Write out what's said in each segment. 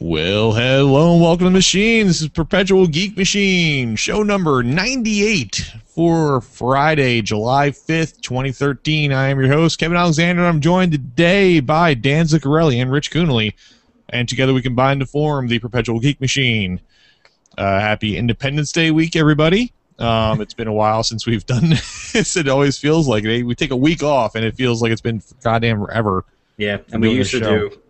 Well, hello and welcome to the Machine. This is Perpetual Geek Machine, show number 98 for Friday, July 5th, 2013. I am your host, Kevin Alexander, and I'm joined today by Dan Zuccarelli and Rich Coonley, and together we combine to form the Perpetual Geek Machine. Happy Independence Day week, everybody. It's been a while since we've done this. It always feels like it. We take a week off, and it feels like it's been goddamn forever. Yeah, and we used to do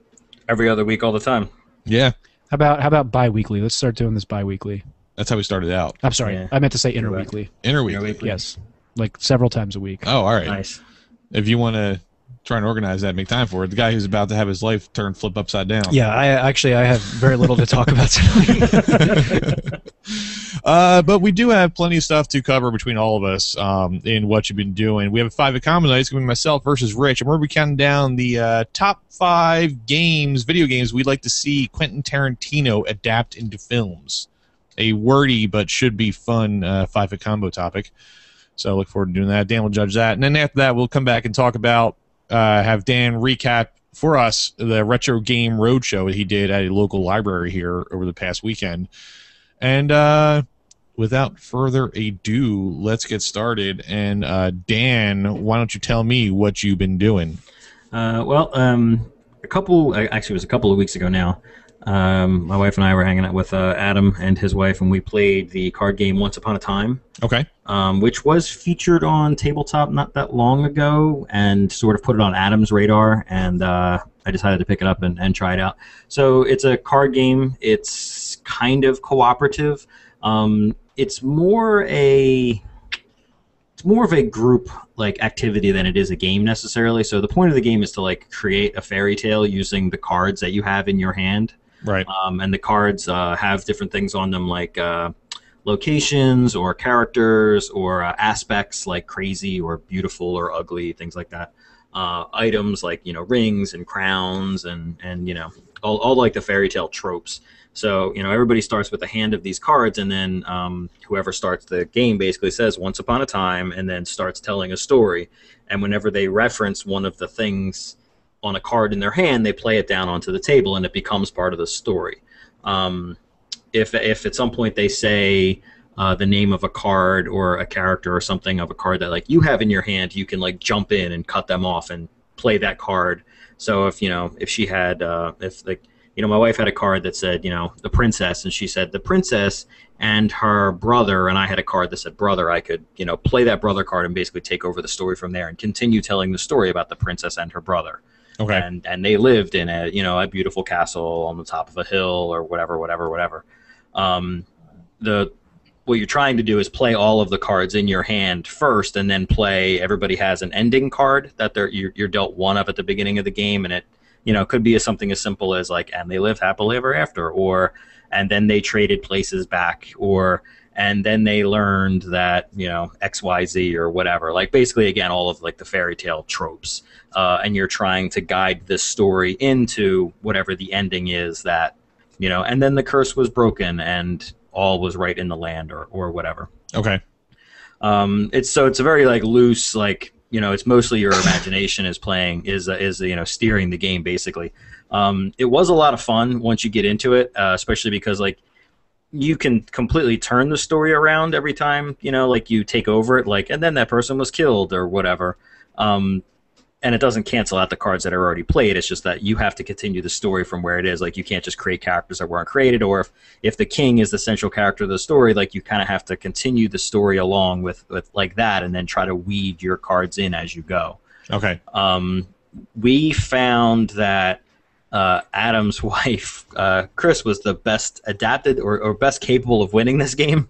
every other week all the time. Yeah. How about bi-weekly? Let's start doing this bi-weekly. That's how we started out. I'm sorry. Yeah. I meant to say interweekly. Interweekly. Yes. Like several times a week. Oh, all right. Nice. If you want to try and organize that, make time for it. The guy who's about to have his life turn flip upside down. Yeah, I have very little to talk about tonight. But we do have plenty of stuff to cover between all of us in what you've been doing. We have a 5 of common night. It's going to be myself versus Rich, and we're going to be counting down the top 5 video games we'd like to see Quentin Tarantino adapt into films. A wordy but should be fun 5 of combo topic. So I look forward to doing that. Dan will judge that. And then after that, we'll come back and talk about, have Dan recap for us the Retro Game Roadshow that he did at a local library here over the past weekend. And without further ado, let's get started. And Dan, why don't you tell me what you've been doing? It was a couple of weeks ago now. My wife and I were hanging out with Adam and his wife, and we played the card game Once Upon a Time. Okay. Which was featured on Tabletop not that long ago, and sort of put it on Adam's radar, and I decided to pick it up and try it out. So it's a card game. It's kind of cooperative. It's more of a group activity than it is a game necessarily. So the point of the game is to create a fairy tale using the cards that you have in your hand. Right. And the cards have different things on them, like locations or characters or aspects like crazy or beautiful or ugly, things like that. Items like rings and crowns and all like the fairy tale tropes. So everybody starts with a hand of these cards, and then whoever starts the game basically says "Once upon a time" and then starts telling a story. And whenever they reference one of the things on a card in their hand, they play it down onto the table, and it becomes part of the story. If at some point they say the name of a card or a character or something of a card that you have in your hand, you can jump in and cut them off and play that card. So if she had my wife had a card that said the princess, and she said the princess and her brother, and I had a card that said brother, I could play that brother card and basically take over the story from there and continue telling the story about the princess and her brother. Okay. And they lived in a beautiful castle on the top of a hill or whatever. What you're trying to do is play all of the cards in your hand first, and then everybody has an ending card that you're dealt one of at the beginning of the game, and it could be something as simple as and they lived happily ever after, or and then they traded places back, or and then they learned that XYZ or whatever. Basically again all of the fairy tale tropes. And you're trying to guide this story into whatever the ending is that, and then the curse was broken and all was right in the land or whatever. Okay. It's a very loose, it's mostly your imagination is steering the game basically. It was a lot of fun once you get into it, especially because you can completely turn the story around every time, you take over it, and then that person was killed or whatever. And it doesn't cancel out the cards that are already played. It's just that you have to continue the story from where it is. You can't just create characters that weren't created, or if the king is the central character of the story, you kind of have to continue the story along with that, and then try to weed your cards in as you go. Okay. We found that Adam's wife, Chris, was the best adapted or best capable of winning this game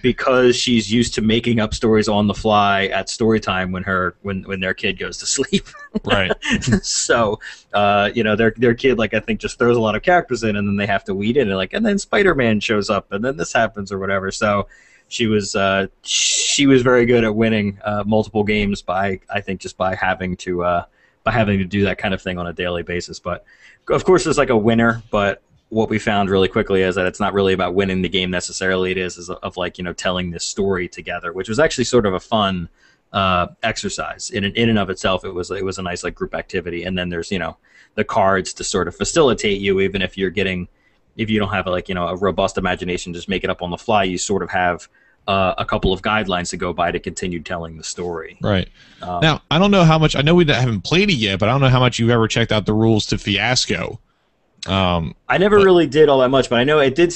because she's used to making up stories on the fly at story time when their kid goes to sleep. Right. So, their kid, I think, just throws a lot of characters in, and then they have to weed in, and then Spider-Man shows up, and then this happens or whatever. So she was very good at winning multiple games by having to do that kind of thing on a daily basis. But of course there's a winner, but what we found really quickly is that it's not really about winning the game necessarily. It is of telling this story together, which was actually sort of a fun exercise in and of itself. It was a nice group activity, and then there's the cards to sort of facilitate you, even if you're getting if you don't have a robust imagination, just make it up on the fly. You sort of have a couple of guidelines to go by to continue telling the story. Right. Now, I don't know how much. I know we haven't played it yet, but I don't know how much you've ever checked out the rules to Fiasco. I never really did all that much, but I know it did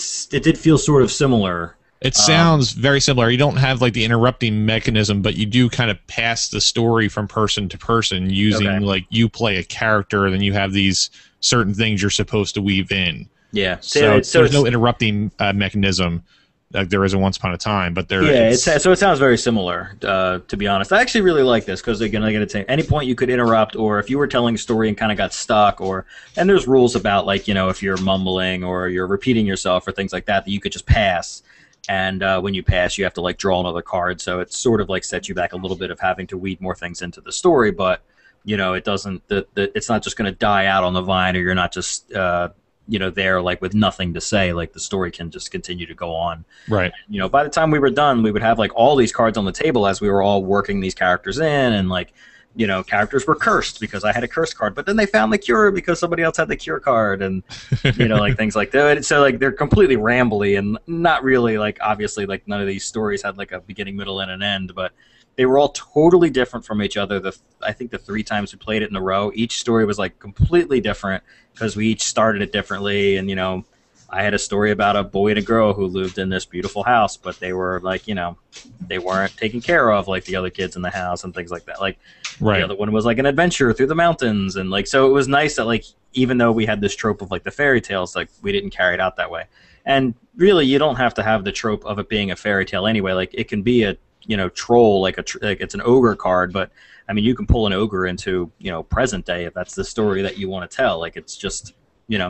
feel sort of similar. It sounds very similar. You don't have like the interrupting mechanism, but you do kind of pass the story from person to person using like you play a character, and then you have these certain things you're supposed to weave in. Yeah. So there's no interrupting mechanism like there is in Once Upon a Time, but there. Yeah. So it sounds very similar. To be honest, I actually really like this because again, at any point you could interrupt, or if you were telling a story and kind of got stuck, and there's rules about like if you're mumbling or you're repeating yourself or things like that you could just pass. And when you pass, you have to like draw another card, so it sort of like sets you back a little bit of having to weed more things into the story. But it doesn't. It's not just going to die out on the vine, or you're not just there like with nothing to say. Like the story can just continue to go on. Right. By the time we were done, we would have like all these cards on the table as we were all working these characters in, and like. Characters were cursed because I had a curse card, but then they found the cure because somebody else had the cure card, and like things like that. So like they're completely rambly and not really like obviously like none of these stories had like a beginning, middle, and an end, but they were all totally different from each other. I think the 3 times we played it in a row, each story was like completely different because we each started it differently, and I had a story about a boy and a girl who lived in this beautiful house, but they were like, they weren't taken care of like the other kids in the house and things like that. Like the other one was like an adventure through the mountains, and like so it was nice that like even though we had this trope of like the fairy tales, like we didn't carry it out that way. And really, you don't have to have the trope of it being a fairy tale anyway. Like it can be a troll, like it's an ogre card, but I mean you can pull an ogre into present day if that's the story that you want to tell. Like it's just.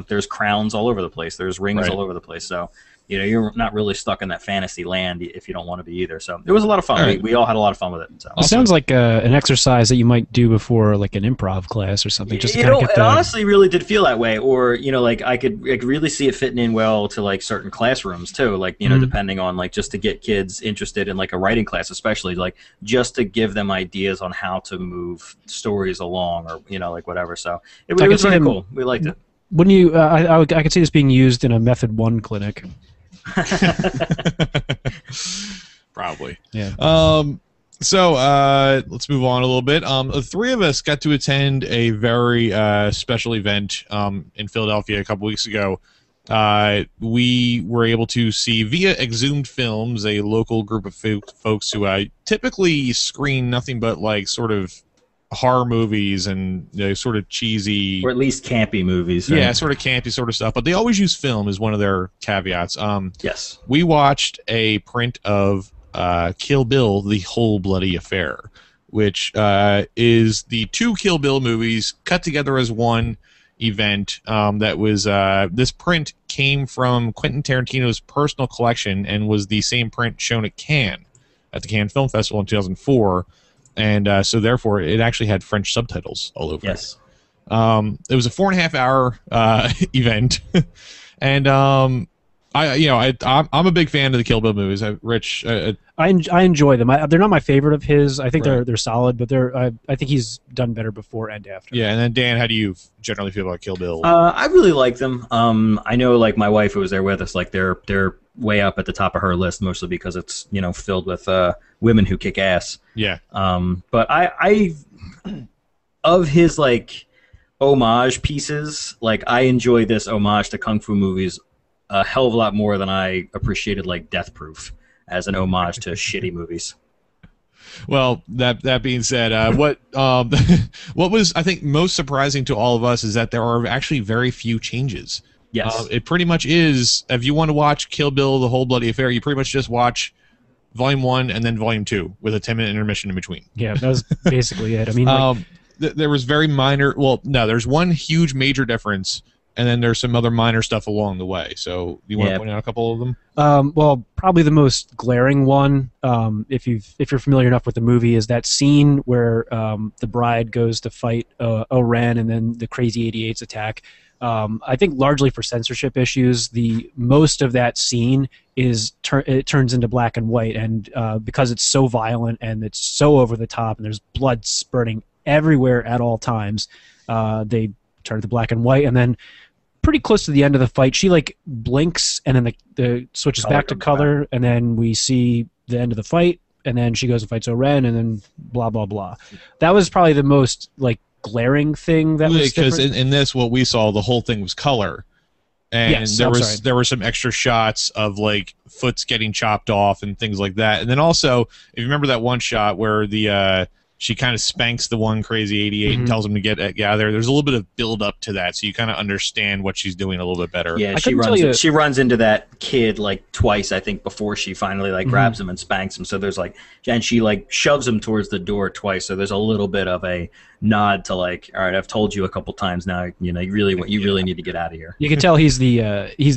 There's crowns all over the place. There's rings all over the place. So, you're not really stuck in that fantasy land if you don't want to be either. So it was a lot of fun. Right. We all had a lot of fun with it. So. It sounds like an exercise that you might do before like an improv class or something. Just to kind of get it honestly really did feel that way. Or like I could really see it fitting in well to like certain classrooms too. Like depending on like just to get kids interested in like a writing class, especially like just to give them ideas on how to move stories along or like whatever. So it was very cool. We liked it. Wouldn't you? I could see this being used in a Method 1 clinic. Probably. Yeah. So let's move on a little bit. The 3 of us got to attend a very special event in Philadelphia a couple weeks ago. We were able to see via Exhumed Films, a local group of folks who typically screen nothing but like sort of horror movies and sort of cheesy, or at least campy movies. Right? Yeah, sort of campy sort of stuff. But they always use film as one of their caveats. Yes, we watched a print of Kill Bill: The Whole Bloody Affair, which is the 2 Kill Bill movies cut together as one event. That was this print came from Quentin Tarantino's personal collection and was the same print shown at Cannes at the Cannes Film Festival in 2004. And so, therefore, it actually had French subtitles all over it. It was a 4.5-hour event, and I'm a big fan of the Kill Bill movies. Rich, I enjoy them. They're not my favorite of his. I think they're solid, but I think he's done better before and after. Yeah, and then Dan, how do you generally feel about Kill Bill? I really like them. I know, like my wife who was there with us, like they're way up at the top of her list, mostly because it's filled with women who kick ass. Yeah. But I of his like homage pieces, like I enjoy this homage to kung fu movies a hell of a lot more than I appreciated like Death Proof as an homage to shitty movies. Well, that being said, what was I think most surprising to all of us is that there are actually very few changes. Yes. It pretty much is, if you want to watch Kill Bill: The Whole Bloody Affair, you pretty much just watch Volume 1 and then Volume 2 with a 10-minute intermission in between. Yeah, that was basically it. I mean, there was very minor, well, no, there's one huge major difference, and then there's some other minor stuff along the way. So you want to point out a couple of them? Well, probably the most glaring one, if you're familiar enough with the movie, is that scene where the bride goes to fight Oren and then the Crazy 88s attack. I think largely for censorship issues, the most of that scene is it turns into black and white, and because it's so violent and it's so over the top and there's blood spurting everywhere at all times, they turn it to black and white. And then pretty close to the end of the fight, she like blinks and then the switches Color back to comes color, and then we see the end of the fight, and then she goes and fights Oren, and then blah blah blah. That was probably the most like glaring thing that was because different. in this, what we saw, the whole thing was color. And Yes, there were some extra shots of like foots getting chopped off and things like that. And then also, if you remember that one shot where the she kind of spanks the one crazy 88 and tells him to get out of there. There's a little bit of build up to that, so you kind of understand what she's doing a little bit better. Yeah, she runs into that kid like twice, I think, before she finally like grabs him and spanks him. So there's like, and she like shoves him towards the door twice. So there's a little bit of a nod to like, all right, I've told you a couple times now. You know, you really need to get out of here. You can tell he's the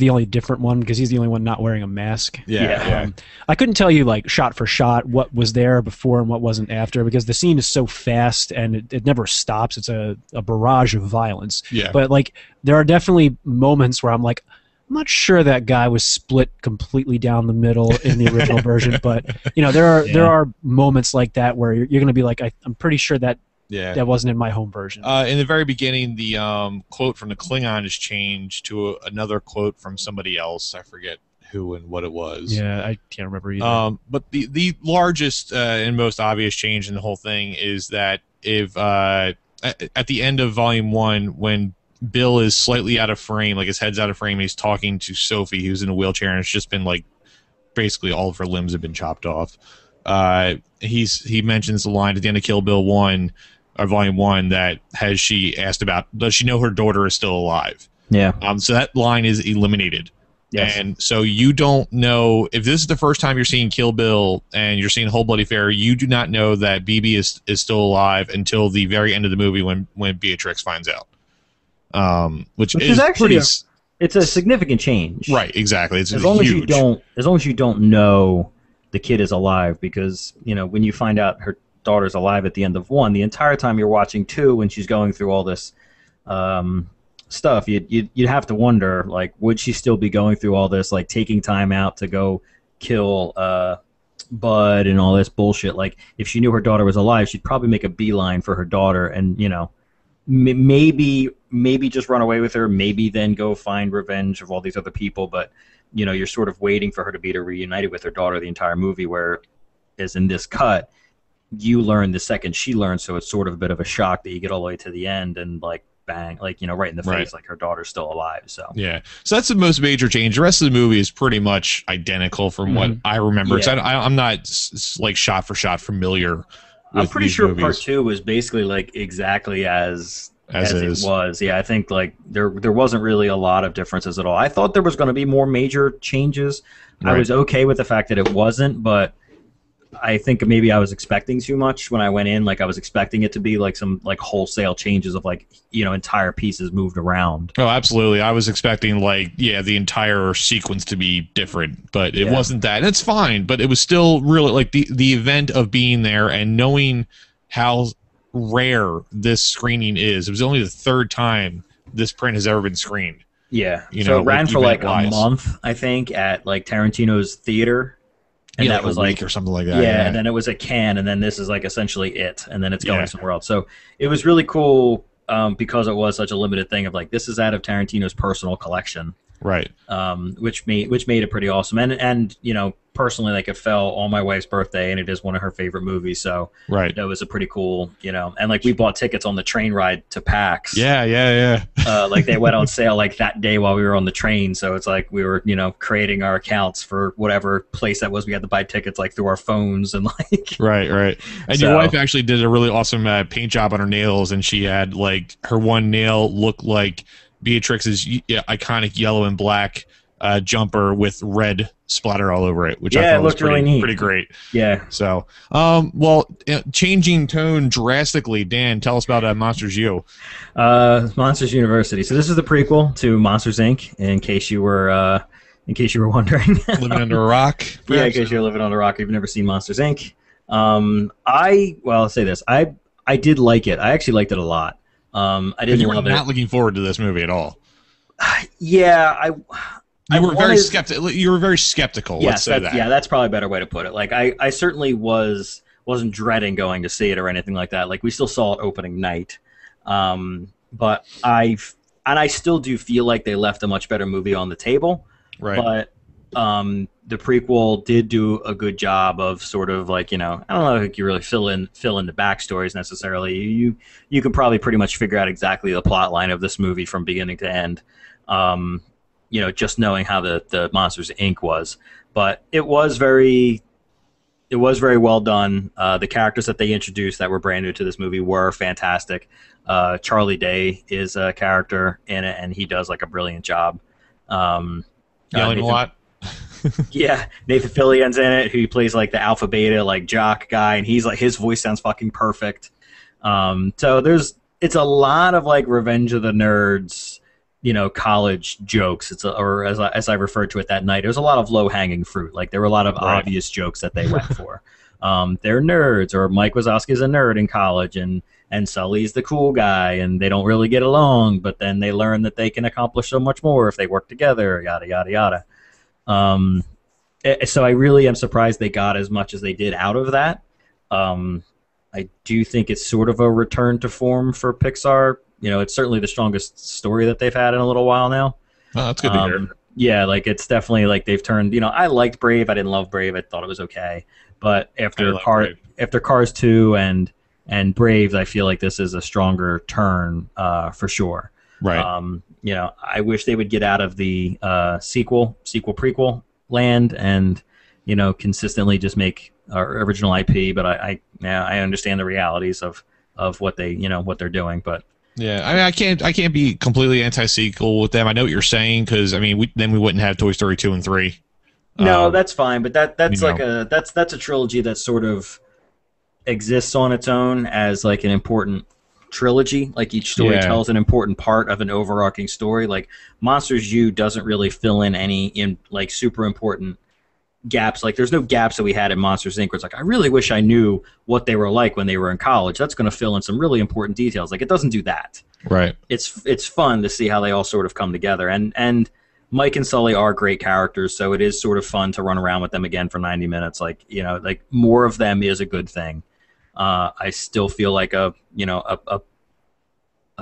only different one because he's the only one not wearing a mask. Yeah. I couldn't tell you like shot for shot what was there before and what wasn't after because the scene is so fast and it never stops. It's a barrage of violence. Yeah. But like there are definitely moments where I'm like, I'm not sure that guy was split completely down the middle in the original version, but you know there are moments like that where you're going to be like, I'm pretty sure that that wasn't in my home version. In the very beginning, the quote from the Klingon is changed to another quote from somebody else. I forget who and what it was. Yeah, I can't remember either. But the largest and most obvious change in the whole thing is that if at the end of Volume 1, when Bill is slightly out of frame, like his head's out of frame, he's talking to Sophie, who's in a wheelchair, and it's just been like basically all of her limbs have been chopped off. He mentions the line at the end of Kill Bill 1 or Volume 1 that has she asked about, does she know her daughter is still alive? Yeah. So that line is eliminated. Yes. And so you don't know, if this is the first time you're seeing Kill Bill and you're seeing Whole Bloody Fair, you do not know that BB is still alive until the very end of the movie when Beatrix finds out. Which is actually it's a significant change. Right, exactly. It's as long huge. as you don't know the kid is alive, because you know when you find out her daughter's alive at the end of 1, the entire time you're watching 2 when she's going through all this stuff, you'd have to wonder, like, would she still be going through all this, like taking time out to go kill Bud and all this bullshit? Like, if she knew her daughter was alive, she'd probably make a beeline for her daughter and, you know, maybe just run away with her, maybe then go find revenge of all these other people, but, you know, you're sort of waiting for her to be reunited with her daughter the entire movie, where, as in this cut, you learn the second she learns, so it's sort of a bit of a shock that you get all the way to the end and, like, bang, like, you know, right in the face, like her daughter's still alive. So yeah, so that's the most major change. The rest of the movie is pretty much identical from what I remember. Yeah. I'm not like shot for shot familiar with I'm pretty these sure movies. part 2 was basically like exactly as it was. Yeah, I think like there wasn't really a lot of differences at all. I thought there was going to be more major changes. Right. I was okay with the fact that it wasn't, but I think maybe I was expecting too much when I went in. Like, I was expecting it to be like some like wholesale changes of, like, you know, entire pieces moved around. Oh, absolutely. I was expecting, like, the entire sequence to be different, but it wasn't that. And it's fine, but it was still really like the event of being there and knowing how rare this screening is. It was only the 3rd time this print has ever been screened. Yeah. You so know, it ran for like event-wise. a month, I think, at like Tarantino's theater. And that like was a week like or something like that. Yeah, and then it was a Cannes, and then this is like essentially it, and then it's going somewhere else. So it was really cool because it was such a limited thing of like, this is out of Tarantino's personal collection, right? Which made it pretty awesome. And you know, personally, like, it fell on my wife's birthday, and it is one of her favorite movies. So right, that was a pretty cool, you know. And like, we bought tickets on the train ride to PAX. Yeah. Like, they went on sale like that day while we were on the train. So it's like we were, you know, creating our accounts for whatever place that was. We had to buy tickets like through our phones and like. Right. And your wife actually did a really awesome paint job on her nails, and she had like her one nail looked like Beatrix's iconic yellow and black jumper with red splatter all over it, which I thought was really neat. Pretty great. Yeah. So, changing tone drastically. Dan, tell us about Monsters U. Monsters University. So this is the prequel to Monsters Inc. In case you were wondering. Living under a rock. Perhaps? Yeah, in case you're living under a rock, you've never seen Monsters Inc. I'll say this. I did like it. I actually liked it a lot. I didn't love it. Not looking forward to this movie at all. Yeah, You were very skeptical. You were very skeptical. Yes, let's say that. Yeah, that's probably a better way to put it. Like, I certainly wasn't dreading going to see it or anything like that. Like, we still saw it opening night, but I and I still do feel like they left a much better movie on the table. Right. But the prequel did do a good job of sort of like, I don't know if you really fill in the backstories necessarily. You can probably pretty much figure out exactly the plot line of this movie from beginning to end. Just knowing how the Monsters Inc. was. But it was very well done. The characters that they introduced that were brand new to this movie were fantastic. Charlie Day is a character in it, and he does like a brilliant job. Yelling a lot. Yeah, Nathan Fillion's in it, who plays like the alpha beta like jock guy, and he's like, his voice sounds fucking perfect. So it's a lot of like Revenge of the Nerds, college jokes. Or as I referred to it that night, it was a lot of low hanging fruit. Like there were a lot of obvious jokes that they went for. They're nerds, or Mike Wazowski's a nerd in college, and Sully's the cool guy, and they don't really get along, but then they learn that they can accomplish so much more if they work together, yada, yada, yada. So I really am surprised they got as much as they did out of that. I do think it's sort of a return to form for Pixar. It's certainly the strongest story that they've had in a little while now. Oh, that's good to hear. Yeah, like it's definitely like they've turned. I liked Brave. I didn't love Brave. I thought it was okay. But after Cars 2 and Brave, I feel like this is a stronger turn for sure. Right. I wish they would get out of the sequel prequel land and consistently just make our original IP. But I understand the realities of what what they're doing. But yeah, I mean, I can't be completely anti-sequel with them. I know what you're saying, because I mean, we wouldn't have Toy Story 2 and 3. No, that's fine, but that's like that's a trilogy that sort of exists on its own as like an important trilogy. Like each story tells an important part of an overarching story. Like Monsters U doesn't really fill in any like super important gaps. Like there's no gaps that we had in Monsters Inc. where it's like, I really wish I knew what they were like when they were in college. That's going to fill in some really important details. Like it doesn't do that. Right. It's fun to see how they all sort of come together. And Mike and Sully are great characters, so it is sort of fun to run around with them again for 90 minutes. Like, like more of them is a good thing. I still feel like a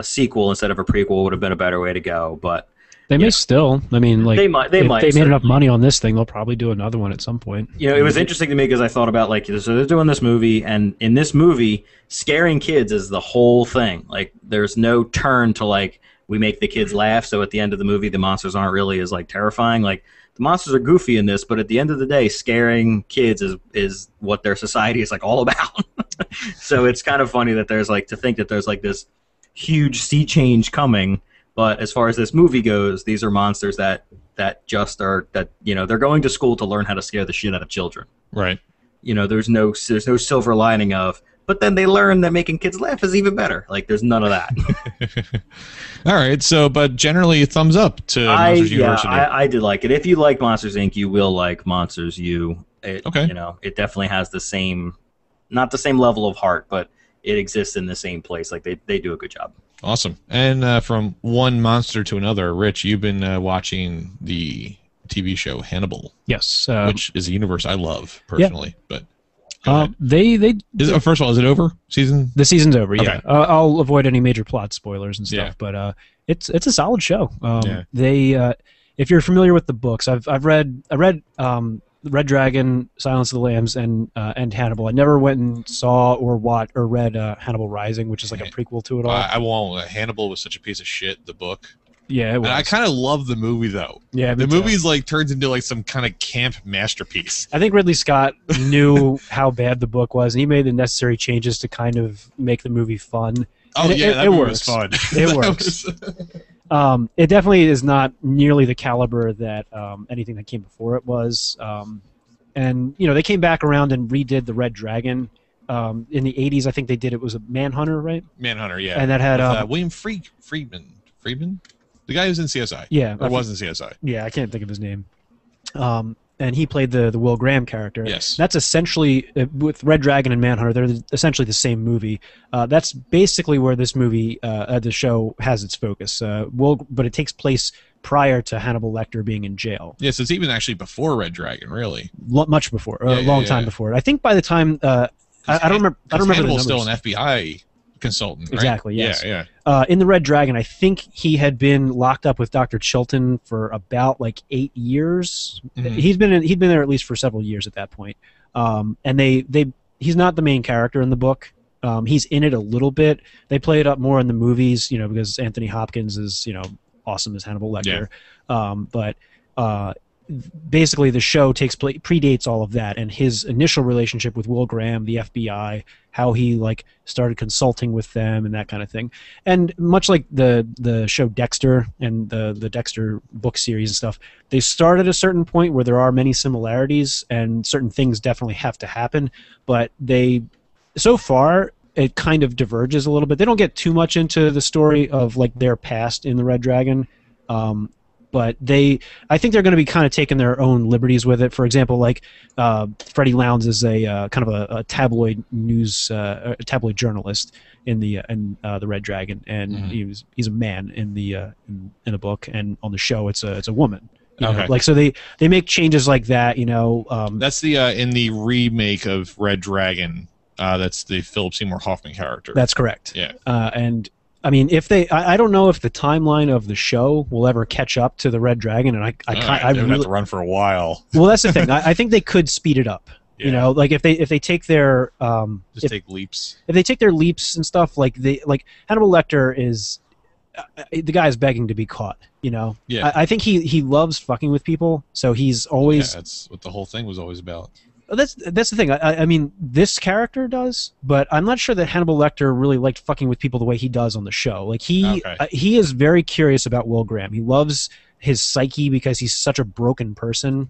sequel instead of a prequel would have been a better way to go, but they may still. I mean, like they might. If they made enough money on this thing, they'll probably do another one at some point. It was interesting to me because I thought about like, so they're doing this movie, and in this movie, scaring kids is the whole thing. Like, there's no turn to like we make the kids laugh. So at the end of the movie, the monsters aren't really as like terrifying. Like the monsters are goofy in this, but at the end of the day, scaring kids is what their society is like all about. So it's kind of funny that there's like to think that there's like this huge sea change coming. But as far as this movie goes, these are monsters that just are that they're going to school to learn how to scare the shit out of children. Right. There's no silver lining of. But then they learn that making kids laugh is even better. Like there's none of that. All right. So, but generally, thumbs up to Monsters University. I did like it. If you like Monsters Inc., you will like Monsters U. Okay. It definitely has the same, not the same level of heart, but it exists in the same place. Like they do a good job. Awesome. And from one monster to another, Rich, you've been watching the TV show Hannibal. Yes. Which is a universe I love personally. Yeah. But first of all, is it over? The season's over. Okay. Yeah. I'll avoid any major plot spoilers and stuff. Yeah. But it's a solid show. They if you're familiar with the books, I read Red Dragon, Silence of the Lambs, and Hannibal. I never went and saw or read Hannibal Rising, which is like a prequel to it all. I won't. Hannibal was such a piece of shit. The book. Yeah, it was. And I kind of love the movie though. Yeah, the movie's like turns into like some kind of camp masterpiece. I think Ridley Scott knew how bad the book was, and he made the necessary changes to kind of make the movie fun. Oh, and that movie was fun. It works. It definitely is not nearly the caliber that anything that came before it was. And they came back around and redid the Red Dragon. In the 80s, I think they did. It was a Manhunter, right? Manhunter, yeah. And that had William Friedman. Friedman? The guy who's in CSI. Yeah. Or was in CSI. Yeah, I can't think of his name. And he played the Will Graham character. Yes. That's essentially, with Red Dragon and Manhunter, they're essentially the same movie. That's basically where this movie, the show, has its focus. But it takes place prior to Hannibal Lecter being in jail. Yes, it's even actually before Red Dragon, really. Much before, a long time before. I think by the time, I don't remember. Hannibal's still an FBI consultant, right? Exactly, yes. Yeah. In the Red Dragon, I think he had been locked up with Dr. Chilton for about like 8 years. Mhm. He'd been there at least for several years at that point. And he's not the main character in the book. He's in it a little bit. They play it up more in the movies, because Anthony Hopkins is, awesome as Hannibal Lecter. But basically the show predates all of that, and his initial relationship with Will Graham, the FBI, how he like started consulting with them and that kind of thing. And much like the show Dexter and the Dexter book series and stuff, they start at a certain point where there are many similarities and certain things definitely have to happen, but so far it kind of diverges a little bit. They don't get too much into the story of like their past in the Red Dragon. But I think they're going to be kind of taking their own liberties with it. For example, like Freddie Lounds is a kind of a tabloid a tabloid journalist in the Red Dragon, and he's a man in the book, and on the show it's a woman. Okay. Like, so they make changes like that. That's the in the remake of Red Dragon. That's the Philip Seymour Hoffman character. That's correct. Yeah. And I mean, I don't know if the timeline of the show will ever catch up to the Red Dragon, and I really have to run for a while. Well, that's the thing. I think they could speed it up. Yeah. Like if they take their take leaps. If they take their leaps and stuff, like Hannibal Lecter is the guy is begging to be caught. Yeah. I think he loves fucking with people, so he's always. Yeah, that's what the whole thing was always about. That's the thing. I mean, this character does, but I'm not sure that Hannibal Lecter really liked fucking with people the way he does on the show. Like he is very curious about Will Graham. He loves his psyche because he's such a broken person.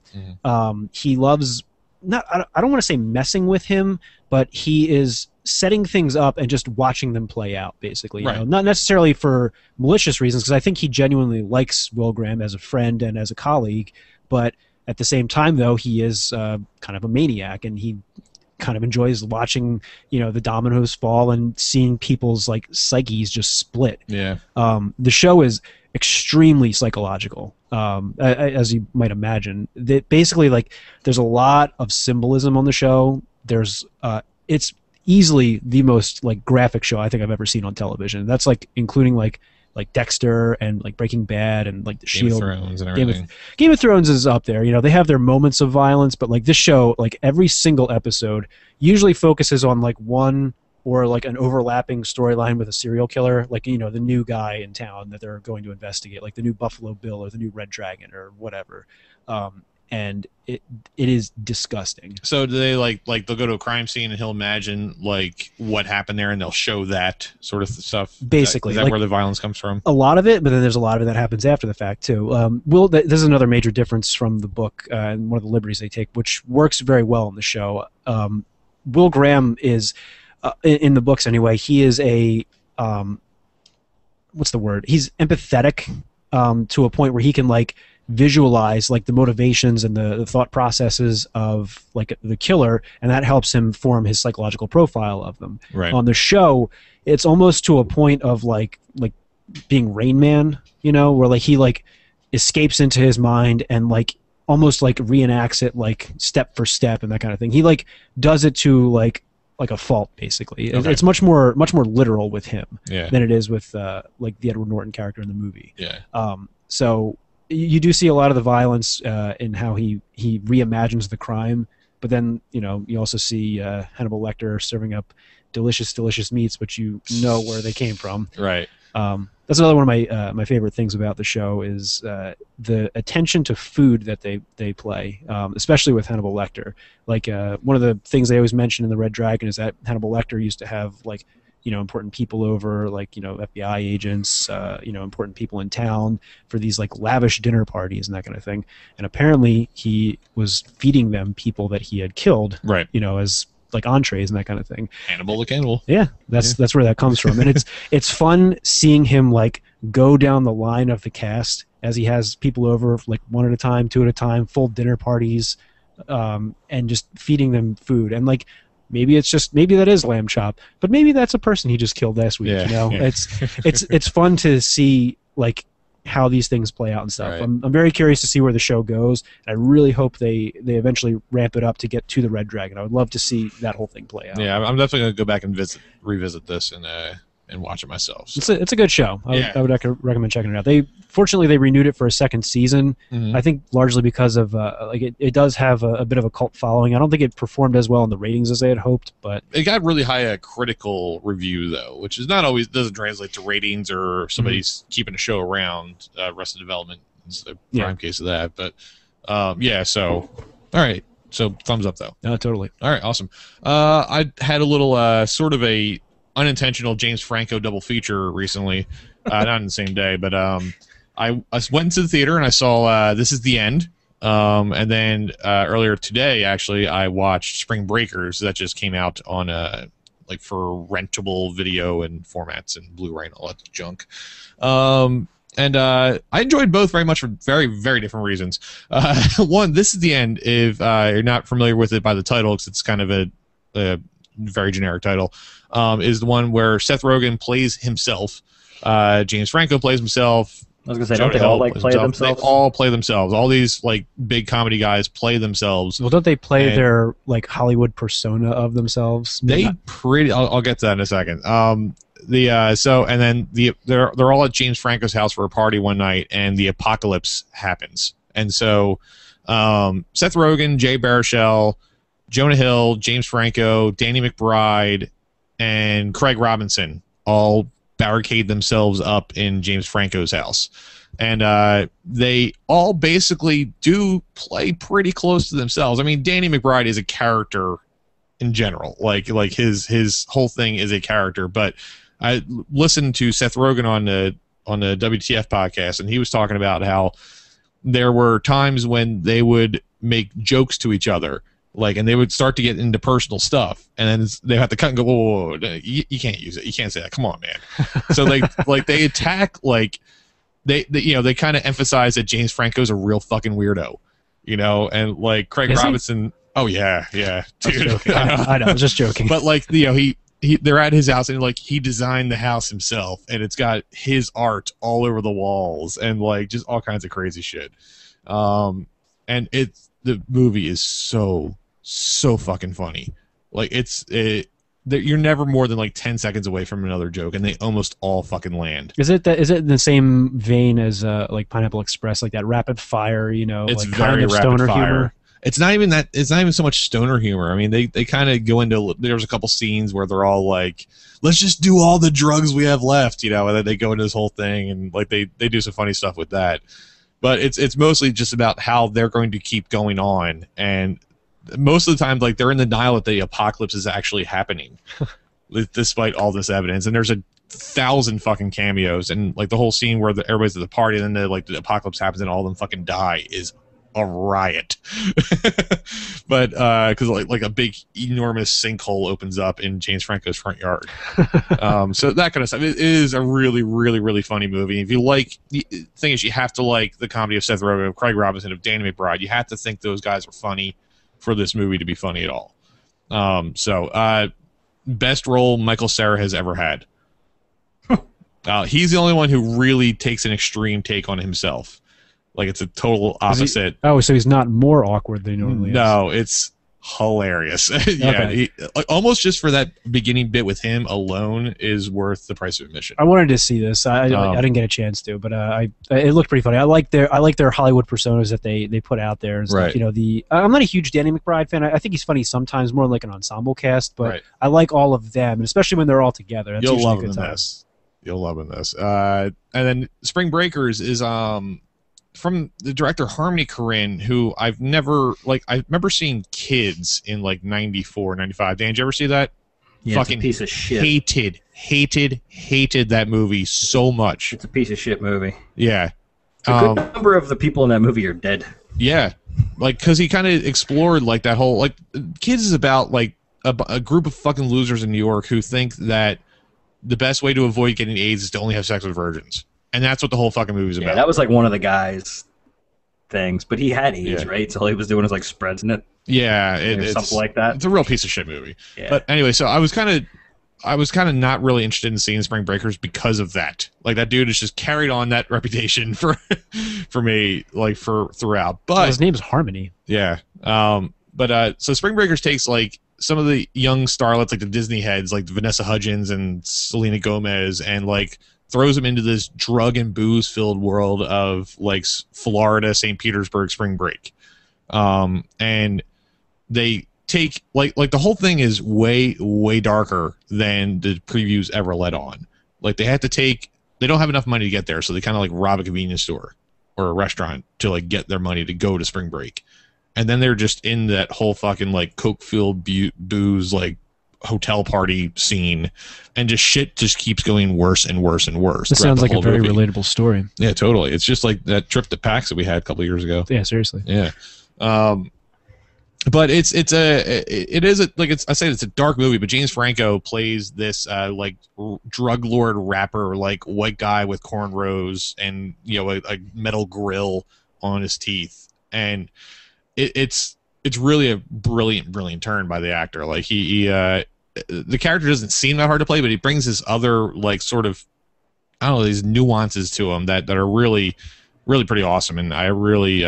He loves I don't want to say messing with him, but he is setting things up and just watching them play out, basically. Right. Not necessarily for malicious reasons, because I think he genuinely likes Will Graham as a friend and as a colleague, but at the same time, though, he is kind of a maniac, and he kind of enjoys watching, the dominoes fall and seeing people's like psyches just split. Yeah. The show is extremely psychological, as you might imagine. Basically, like, there's a lot of symbolism on the show. It's easily the most like graphic show I think I've ever seen on television. That's like including like Dexter and like Breaking Bad and like The Shield. Game of Thrones and everything. Game of Thrones is up there. They have their moments of violence, but like this show, like every single episode usually focuses on like one or like an overlapping storyline with a serial killer, like, the new guy in town that they're going to investigate, like the new Buffalo Bill or the new Red Dragon or whatever. And it is disgusting. So do they like they'll go to a crime scene and he'll imagine like what happened there and they'll show that sort of stuff? Basically. Is that where the violence comes from? A lot of it, but then there's a lot of it that happens after the fact too. This is another major difference from the book and one of the liberties they take, which works very well in the show. Will Graham is, in the books anyway, he is a, what's the word? He's empathetic to a point where he can like visualize like the motivations and the thought processes of like the killer, and that helps him form his psychological profile of them. Right. On the show, it's almost to a point of like being Rain Man, where like he like escapes into his mind and like almost like reenacts it like step for step and that kind of thing. He like does it to like a fault, basically. Okay. It's much more literal with him than it is with like the Edward Norton character in the movie. Yeah. So you do see a lot of the violence in how he reimagines the crime, but then you also see Hannibal Lecter serving up delicious meats, but where they came from. Right. That's another one of my favorite things about the show is the attention to food that they play, especially with Hannibal Lecter. Like one of the things they always mention in the Red Dragon is that Hannibal Lecter used to have like important people over, like FBI agents, important people in town for these like lavish dinner parties and that kind of thing. And apparently he was feeding them people that he had killed, right? As like entrees and that kind of thing. Hannibal the cannibal. Yeah, that's where that comes from, and it's fun seeing him like go down the line of the cast as he has people over like one at a time, two at a time, full dinner parties, and just feeding them food. And like maybe that is lamb chop, but maybe that's a person he just killed last week. Yeah. It's fun to see like how these things play out and stuff. Right. I'm very curious to see where the show goes. And I really hope they eventually ramp it up to get to the Red Dragon. I would love to see that whole thing play out. Yeah, I'm definitely going to go back and revisit this and watch it myself. So. It's a good show. I would recommend checking it out. Fortunately they renewed it for a second season. Mm-hmm. I think largely because of it does have a bit of a cult following. I don't think it performed as well in the ratings as they had hoped, but it got really high critical review though, which is not always doesn't translate to ratings or somebody's keeping a show around. Arrested Development is the prime case of that, but So all right, so thumbs up though. No, totally. All right, awesome. I had a little sort of a unintentional James Franco double feature recently, not on the same day, but I went into the theater and I saw This Is the End, and then earlier today, actually, I watched Spring Breakers that just came out on like for rentable video and formats and Blu-ray and all that junk. And I enjoyed both very much for very, very different reasons. One, This Is the End, if you're not familiar with it by the title, because it's kind of a very generic title, is the one where Seth Rogen plays himself. James Franco plays himself. I was gonna say, don't they all like play themselves? They all play themselves. All these like big comedy guys play themselves. Well, don't they play their like Hollywood persona of themselves? I'll get to that in a second. They're all at James Franco's house for a party one night, and the apocalypse happens. And so Seth Rogen, Jay Baruchel, Jonah Hill, James Franco, Danny McBride, and Craig Robinson all barricade themselves up in James Franco's house. And they all basically do play pretty close to themselves. I mean, Danny McBride is a character in general. Like his whole thing is a character. But I listened to Seth Rogen on the WTF podcast, and he was talking about how there were times when they would make jokes to each other. And they would start to get into personal stuff, and then they have to cut and go, whoa, you can't use it. You can't say that. Come on, man. So they attack, they kind of emphasize that James Franco's a real fucking weirdo, and like Craig Robinson. Oh yeah, dude. I know, I was just joking. But they're at his house, and he designed the house himself, and it's got his art all over the walls, and just all kinds of crazy shit. And the movie is so fucking funny. You're never more than 10 seconds away from another joke, and they almost all fucking land. Is it in the same vein as Pineapple Express, like that rapid fire, it's very kind of rapid stoner fire humor? It's not even that. It's not even so much stoner humor. I mean, they kind of go into. There's a couple scenes where they're all like, "Let's just do all the drugs we have left," and then they go into this whole thing, and they do some funny stuff with that. But it's mostly just about how they're going to keep going on, and most of the time, they're in denial that the apocalypse is actually happening, despite all this evidence. And there's 1,000 fucking cameos, and the whole scene where everybody's at the party, and then the apocalypse happens, and all of them fucking die is a riot. But because a big enormous sinkhole opens up in James Franco's front yard. So that kind of stuff. It is a really, really, really funny movie. If you the thing is, you have to like the comedy of Seth Rogen, of Craig Robinson, of Danny McBride. You have to think those guys are funny for this movie to be funny at all. Best role Michael Cera has ever had. He's the only one who really takes an extreme take on himself. It's a total opposite. So he's not more awkward than he normally is. No, it's hilarious. Yeah, Okay. Almost just for that beginning bit with him alone is worth the price of admission. I wanted to see this. I didn't get a chance to, but it looked pretty funny. I like their Hollywood personas that they put out there. And stuff. Right. I'm not a huge Danny McBride fan. I think he's funny sometimes, more like an ensemble cast, but right. I like all of them, and especially when they're all together. That's You'll usually love a good him in time. this. You'll love him in this. And then Spring Breakers is from the director Harmony Korine, who I remember seeing Kids in 94, 95. Dan, did you ever see that? Yeah, fucking it's a piece of shit. Hated that movie so much. It's a piece of shit movie. Yeah. A good number of the people in that movie are dead. Yeah. Because he kind of explored that whole Kids is about a group of fucking losers in New York who think that the best way to avoid getting AIDS is to only have sex with virgins. And that's what the whole fucking movie's about. Yeah, that was one of the guys' things. But he had AIDS, right? So all he was doing was spreading it. Yeah. Or something like that. It's a real piece of shit movie. Yeah. But anyway, so I was kind of I was kind of not really interested in seeing Spring Breakers because of that. Like that dude has just carried on that reputation for me like for throughout. But well, his name's Harmony. Yeah. So Spring Breakers takes like some of the young starlets, like the Disney heads, like Vanessa Hudgens and Selena Gomez, and like throws them into this drug and booze filled world of like Florida, St. Petersburg spring break. And they take like the whole thing is way darker than the previews ever led on. Like they don't have enough money to get there, so they kind of like rob a convenience store or a restaurant to like get their money to go to spring break. And then they're just in that whole fucking like coke-filled booze like hotel party scene, and just shit just keeps going worse and worse and worse. This sounds like a very relatable story. Yeah, totally. It's just like that trip to PAX that we had a couple of years ago. Yeah, seriously. Yeah. But it's a dark movie, but James Franco plays this like drug lord rapper, like white guy with cornrows and a metal grill on his teeth, and it's really a brilliant turn by the actor. Like the character doesn't seem that hard to play, but he brings this other like sort of, I don't know, these nuances to him that are really pretty awesome, and I really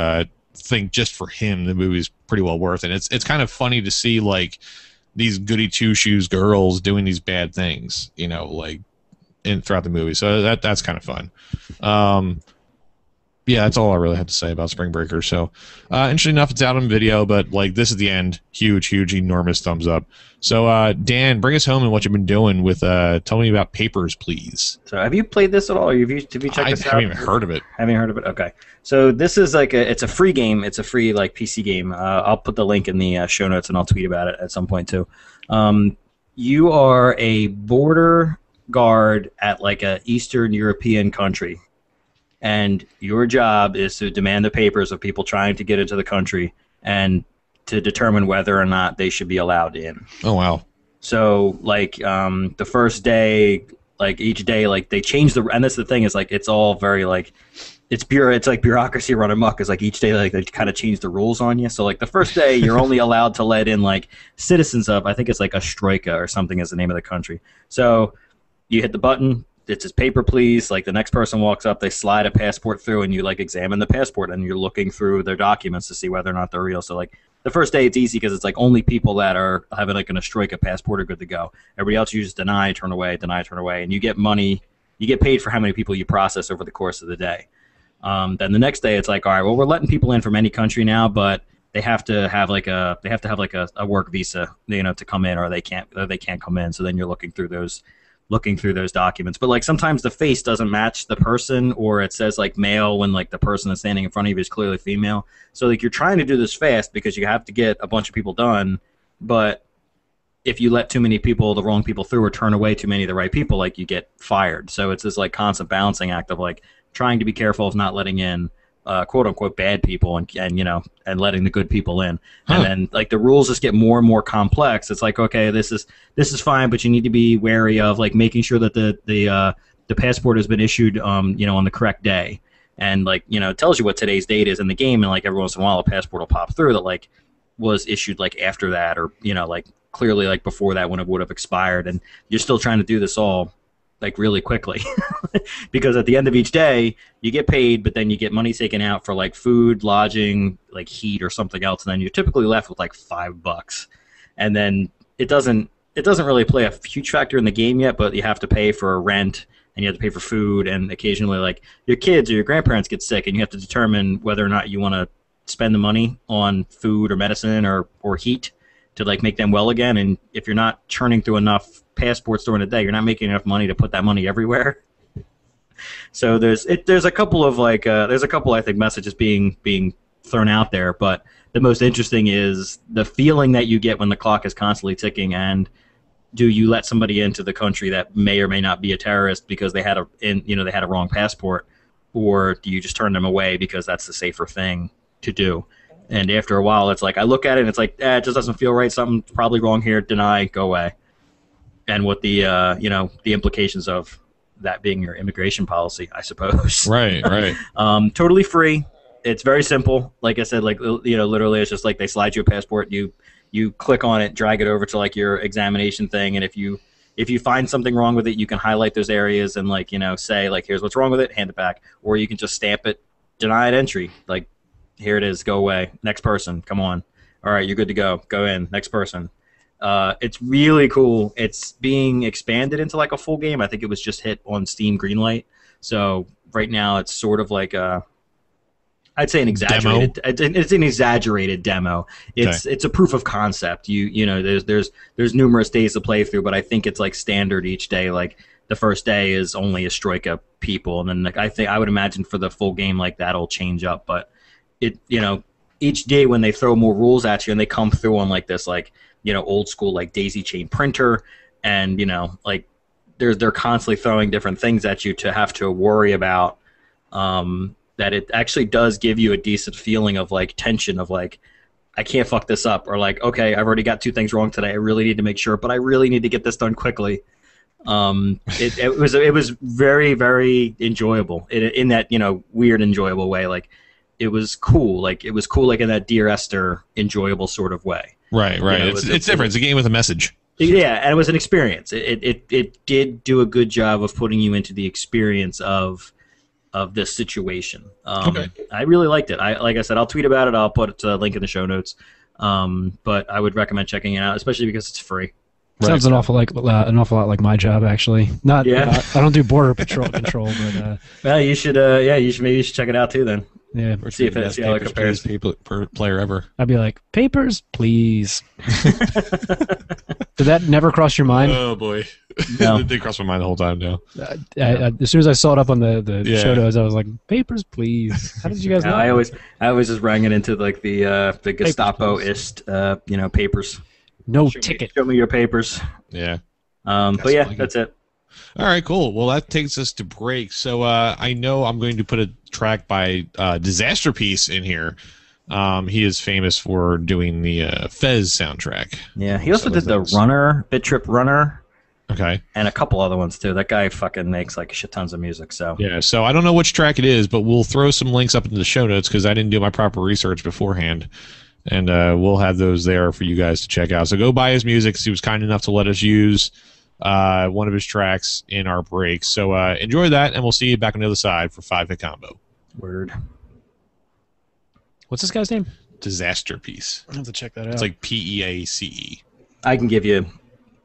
think just for him the movie's pretty well worth it. It's kind of funny to see like these goody two shoes girls doing these bad things, like throughout the movie. So that's kind of fun. Yeah, that's all I really have to say about Spring Breakers. So, interesting enough, it's out on video, but like this is the end. Huge, enormous thumbs up. So, Dan, bring us home and what you've been doing with. Tell me about Papers, please. So, have you played this at all? Have you checked this out? I haven't even heard of it. Haven't heard of it? Okay. So this is like it's a free game. It's a free like PC game. I'll put the link in the show notes and I'll tweet about it at some point too. You are a border guard at like a Eastern European country. And your job is to demand the papers of people trying to get into the country and to determine whether or not they should be allowed in. Oh, wow. So, like, the first day, like, each day, like, they change and that's the thing is, like, it's all very, like, it's like bureaucracy run amok. Is like, each day, like, they kind of change the rules on you. So, like, the first day, you're only allowed to let in, like, citizens of, I think it's, like, Ostroika or something is the name of the country. So, you hit the button. It says paper, please. Like the next person walks up, they slide a passport through, and you like examine the passport, and you're looking through their documents to see whether or not they're real. So like the first day, it's easy because it's like only people that are having like an Ostroika passport are good to go. Everybody else you just deny, turn away, and you get money. You get paid for how many people you process over the course of the day. Then the next day, it's like, all right, well, we're letting people in from any country now, but they have to have like a work visa, to come in, or they can't come in. So then you're looking through those documents, but like sometimes the face doesn't match the person, or it says like male when like the person that's standing in front of you is clearly female. So like you're trying to do this fast because you have to get a bunch of people done, but if you let too many people, the wrong people through, or turn away too many of the right people, like you get fired. So it's this like constant balancing act of like trying to be careful of not letting in quote unquote bad people and letting the good people in. And then like the rules just get more and more complex. It's like, okay, this is fine, but you need to be wary of like making sure that the passport has been issued on the correct day. And like, it tells you what today's date is in the game, and like every once in a while a passport will pop through that like was issued like after that, or like clearly like before that when it would have expired, and you're still trying to do this all like really quickly because at the end of each day you get paid, but then you get money taken out for like food, lodging, like heat or something else, and then you're typically left with like $5. And then it doesn't really play a huge factor in the game yet, but you have to pay for rent and you have to pay for food, and occasionally like your kids or your grandparents get sick and you have to determine whether or not you want to spend the money on food or medicine or heat to like make them well again. And if you're not churning through enough passports during the day, you're not making enough money to put that money everywhere. So there's a couple of like I think messages being thrown out there, but the most interesting is the feeling that you get when the clock is constantly ticking, and do you let somebody into the country that may or may not be a terrorist because they had a wrong passport, or do you just turn them away because that's the safer thing to do? And after a while, it's like I look at it and it's like, it just doesn't feel right. Something's probably wrong here. Deny, go away. And what the the implications of that being your immigration policy, I suppose. Right. Totally free. It's very simple. Like I said, like literally, it's just like they slide you a passport. You click on it, drag it over to like your examination thing, and if you if you find something wrong with it, you can highlight those areas and like, you know, say like, here's what's wrong with it, hand it back, or you can just stamp it, denied entry. Like, here it is, go away. Next person, come on. All right, you're good to go. Go in. Next person. It's really cool. It's being expanded into like a full game. I think it was just hit on Steam Greenlight. So right now it's sort of like I'd say an exaggerated. It's an exaggerated demo. It's a proof of concept. You know, there's numerous days to play through, but I think it's like standard each day. Like the first day is only a strike of people, and then like I would imagine for the full game like that'll change up. But it, you know, each day when they throw more rules at you and they come through on like this like, you know, old school like daisy chain printer, and you know, like they're constantly throwing different things at you to have to worry about. That it actually does give you a decent feeling of like tension of like, I can't fuck this up, or like, okay, I've already got 2 things wrong today. I really need to make sure, but I really need to get this done quickly. It was very, very enjoyable in that, you know, weird enjoyable way. Like it was cool. Like it was cool, like in that Dear Esther enjoyable sort of way. Right. You know, it's different. It's a game with a message. Yeah, and it was an experience. It did do a good job of putting you into the experience of this situation. Okay. I really liked it. Like I said, I'll tweet about it. I'll put a link in the show notes. But I would recommend checking it out, especially because it's free. Sounds an awful lot like my job, actually. Not, yeah. I don't do border patrol control, but well, you should. Maybe you should check it out too. Then yeah, see how it compares. People per player ever. I'd be like, papers, please. Did that never cross your mind? Oh boy, No. It did cross my mind the whole time. Now, as soon as I saw it up on the show notes, I was like, papers, please. How did you guys know? I always just rang it into like the Gestapo-ist, you know, papers. No ticket. Show me your papers. Yeah. But yeah, that's it. All right, cool. Well, that takes us to break. So I know I'm going to put a track by Disaster Piece in here. He is famous for doing the Fez soundtrack. Yeah, he also did the Runner, Bit Trip Runner. Okay. And a couple other ones too. That guy fucking makes like shit tons of music. So yeah. So I don't know which track it is, but we'll throw some links up into the show notes because I didn't do my proper research beforehand. And we'll have those there for you guys to check out. So go buy his music. He was kind enough to let us use one of his tracks in our break. So enjoy that, and we'll see you back on the other side for 5-Hit Combo. Word. What's this guy's name? Disaster Piece. I have to check that out. It's like Peace. I can give you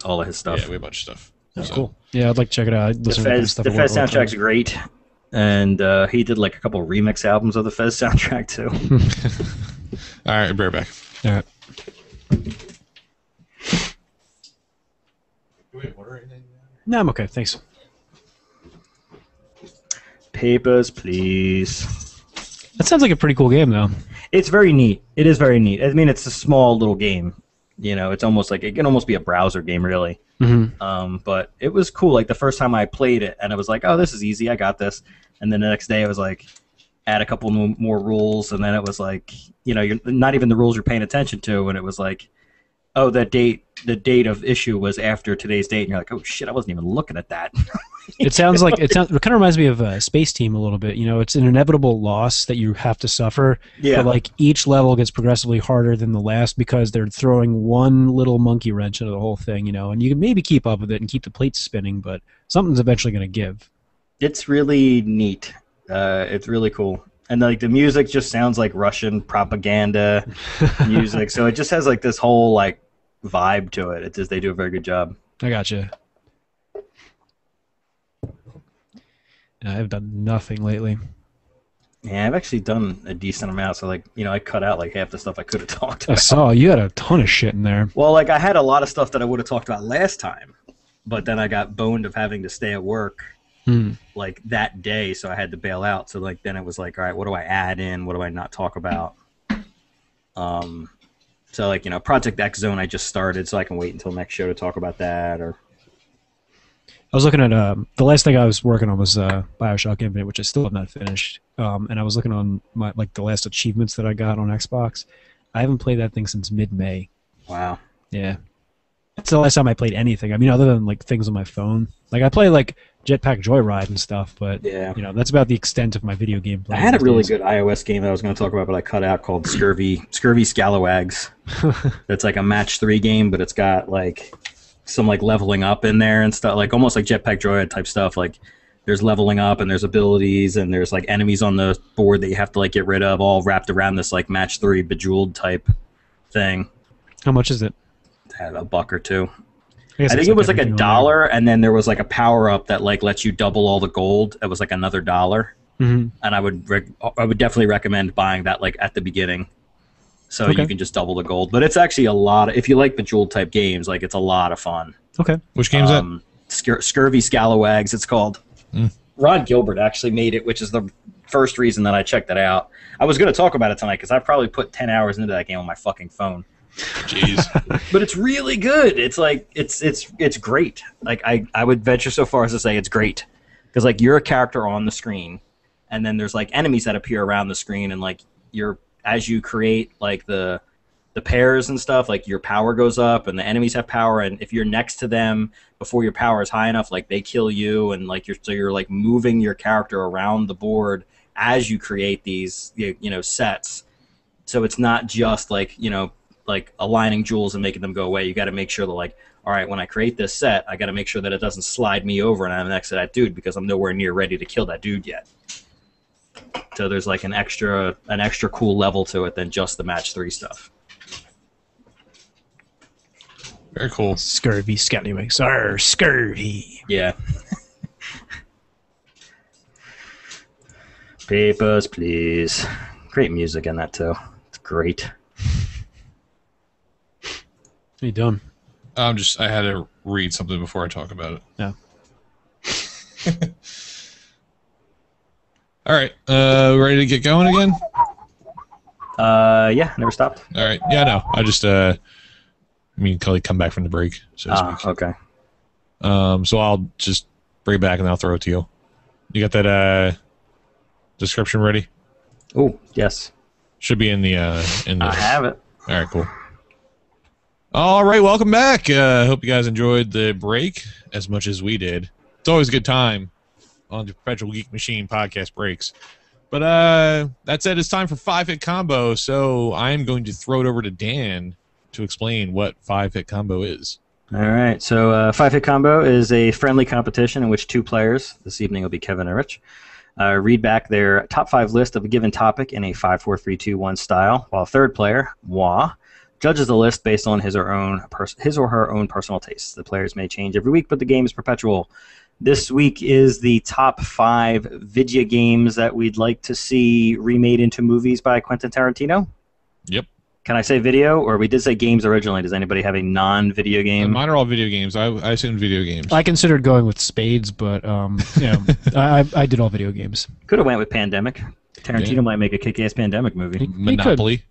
all of his stuff. Yeah, we have a bunch of stuff. Oh, so. Cool. Yeah, I'd like to check it out. The Fez soundtrack's great, and he did like a couple remix albums of the Fez soundtrack too. All right, I'll be right back. All right. No, I'm okay. Thanks. Papers, please. That sounds like a pretty cool game, though. It's very neat. It is very neat. I mean, it's a small little game. You know, it's almost like it can almost be a browser game, really. Mm-hmm. But it was cool. Like the first time I played it, and I was like, "Oh, this is easy. I got this." And then the next day, I was like, add a couple more rules, and then it was like, you know, you're not even the rules you're paying attention to, and it was like, oh, the date of issue was after today's date, and you're like, oh shit, I wasn't even looking at that. It kind of reminds me of Space Team a little bit. You know, it's an inevitable loss that you have to suffer. Yeah. But like each level gets progressively harder than the last because they're throwing one little monkey wrench into the whole thing. You know, and you can maybe keep up with it and keep the plates spinning, but something's eventually going to give. It's really neat. It's really cool. And like the music just sounds like Russian propaganda music, so it just has like this whole like vibe to it. It's just they do a very good job. I gotcha. I've done nothing lately. Yeah, I've actually done a decent amount. So like, you know, I cut out like half the stuff I could have talked about. I saw you had a ton of shit in there. Well, like I had a lot of stuff that I would have talked about last time, but then I got boned of having to stay at work. Like that day, so I had to bail out. So like then it was like, all right, what do I add in? What do I not talk about? So like, you know, Project X Zone I just started, so I can wait until next show to talk about that. Or I was looking at the last thing I was working on was BioShock Infinite, which I still have not finished. And I was looking on my like the last achievements that I got on Xbox. I haven't played that thing since mid-May. Wow. Yeah. It's the last time I played anything. I mean, other than like things on my phone. Like I play like Jetpack Joyride and stuff, but yeah, you know, that's about the extent of my video game play. I had a really good iOS game that I was going to talk about, but I cut out called Scurvy Scalawags. That's like a match 3 game, but it's got like some like leveling up in there and stuff, like almost like Jetpack Joyride type stuff. Like there's leveling up and there's abilities and there's like enemies on the board that you have to like get rid of, all wrapped around this like match 3 Bejeweled type thing. How much is it? Had $1 or $2. I I think it was like $1, and then there was like a power up that like lets you double all the gold. It was like another $1, and I would definitely recommend buying that like at the beginning, so you can just double the gold. But it's actually a lot. If you like Bejeweled type games, like it's a lot of fun. Okay. Which game's that? Scurvy Scalawags, it's called. Ron Gilbert actually made it, which is the first reason that I checked it out. I was going to talk about it tonight because I probably put 10 hours into that game on my fucking phone. Jeez. But it's really good. It's like it's great. Like I would venture so far as to say it's great because like you're a character on the screen, and then there's like enemies that appear around the screen, and like as you create like the pairs and stuff, like your power goes up, and the enemies have power, and if you're next to them before your power is high enough, like they kill you, and like you're like moving your character around the board as you create these sets. So it's not just like like aligning jewels and making them go away. You got to make sure that like, all right, when I create this set, I got to make sure that it doesn't slide me over and I'm next to that dude because I'm nowhere near ready to kill that dude yet. So there's like an extra cool level to it than just the match 3 stuff. Very cool. Scurvy Scallywags. Arr, scurvy. Yeah. Papers, please. Great music in that too. It's great. What are you doing? I had to read something before I talk about it. Yeah. All right. Ready to get going again? Yeah, never stopped. All right. Yeah, no. I just, come back from the break, so to speak. Okay. So I'll just bring it back and I'll throw it to you. You got that description ready? Oh, yes. Should be in the. I have it. All right, cool. All right, welcome back. Hope you guys enjoyed the break as much as we did. It's always a good time on the Perpetual Geek Machine podcast breaks. But that said, it's time for 5-Hit Combo, so I'm going to throw it over to Dan to explain what 5-Hit Combo is. All right, so 5-Hit Combo is a friendly competition in which 2 players, this evening will be Kevin and Rich, read back their top 5 list of a given topic in a 5, 4, 3, 2, 1 style, while third player, Moi, judges the list based on his or her own personal tastes. The players may change every week, but the game is perpetual. This week is the top 5 video games that we'd like to see remade into movies by Quentin Tarantino. Yep. Can I say video, or we did say games originally? Does anybody have a non-video game? Mine are all video games. I assumed video games. I considered going with Spades, but I did all video games. Could have went with Pandemic. Tarantino might make a kick-ass Pandemic movie. Monopoly.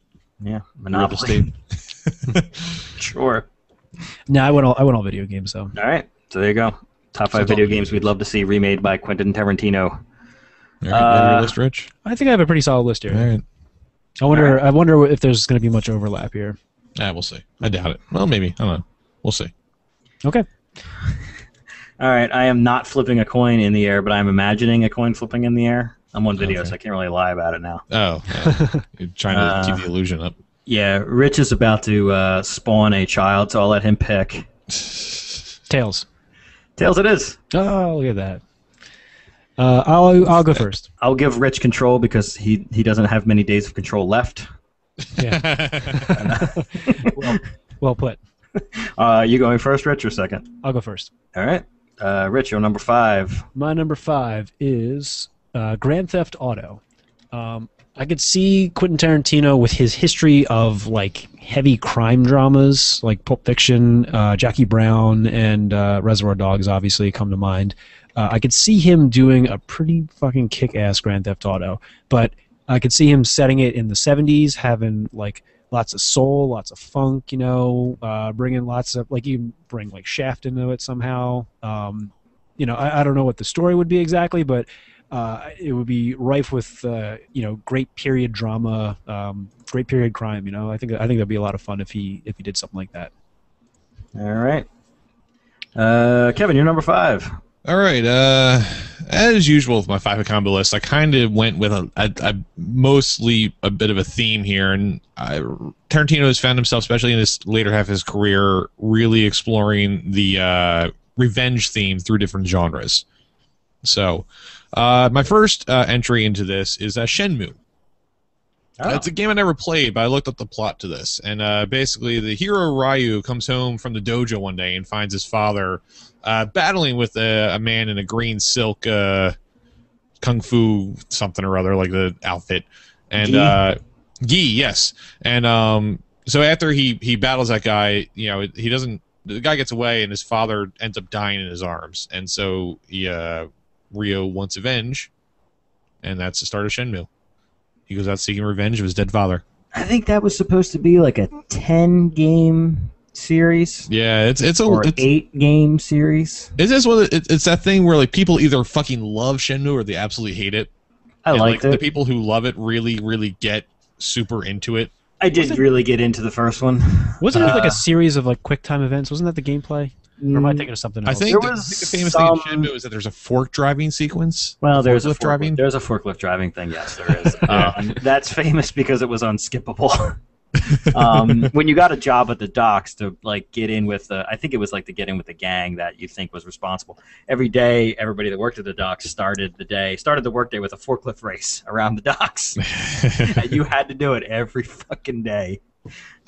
Yeah, Monopoly. Sure. No, I went all video games though. All right, so there you go. Top 5 video games we'd love to see remade by Quentin Tarantino. All right, you have your list, Rich? I think I have a pretty solid list here. All right. I wonder if there's going to be much overlap here. We'll see. I doubt it. Well, maybe. I don't know. We'll see. Okay. All right, I am not flipping a coin in the air, but I'm imagining a coin flipping in the air. I'm on video, so I can't really lie about it now. Oh, you're trying to keep the illusion up. Yeah, Rich is about to spawn a child, so I'll let him pick. Tails. Tails it is. Oh, look at that. I'll go first. I'll give Rich control because he doesn't have many days of control left. Yeah. well put. You going first, Rich, or second? I'll go first. All right. Rich, you're number 5. My number 5 is Grand Theft Auto. I could see Quentin Tarantino with his history of like heavy crime dramas, like Pulp Fiction, Jackie Brown, and Reservoir Dogs obviously come to mind. I could see him doing a pretty fucking kick-ass Grand Theft Auto, but I could see him setting it in the 70s, having like lots of soul, lots of funk, bringing lots of, like, you bring like Shaft into it somehow. I don't know what the story would be exactly, but it would be rife with great period drama, great period crime. I think that'd be a lot of fun if he did something like that. All right, Kevin, you're number 5. All right. As usual with my 5 combo list, I kind of went with a mostly a bit of a theme here, and Tarantino has found himself, especially in this later half of his career, really exploring the revenge theme through different genres. So, my first entry into this is Shenmue. Oh. It's a game I never played, but I looked up the plot to this. And basically, the hero Ryu comes home from the dojo one day and finds his father battling with a man in a green silk kung fu something or other, like the outfit. And Gi, yes. And so after he battles that guy, you know, he doesn't. The guy gets away, and his father ends up dying in his arms. And so Ryo wants revenge, and that's the start of Shenmue. He goes out seeking revenge of his dead father. I think that was supposed to be like a 10-game series. Yeah, it's 8-game series. It's this one. It's that thing where like people either fucking love Shenmue or they absolutely hate it. I liked it. The people who love it really, really get super into it. I did really get into the first one. Wasn't it like a series of like quick time events? Wasn't that the gameplay? Or am I thinking of something else? I think the famous thing in Shenmue is that there's a fork driving sequence. Well, there's a driving. There's a forklift driving thing. Yes, there is. That's famous because it was unskippable. When you got a job at the docks to like get in with, I think it was like to get in with the gang that you think was responsible. Every day, everybody that worked at the docks started the workday with a forklift race around the docks. And you had to do it every fucking day.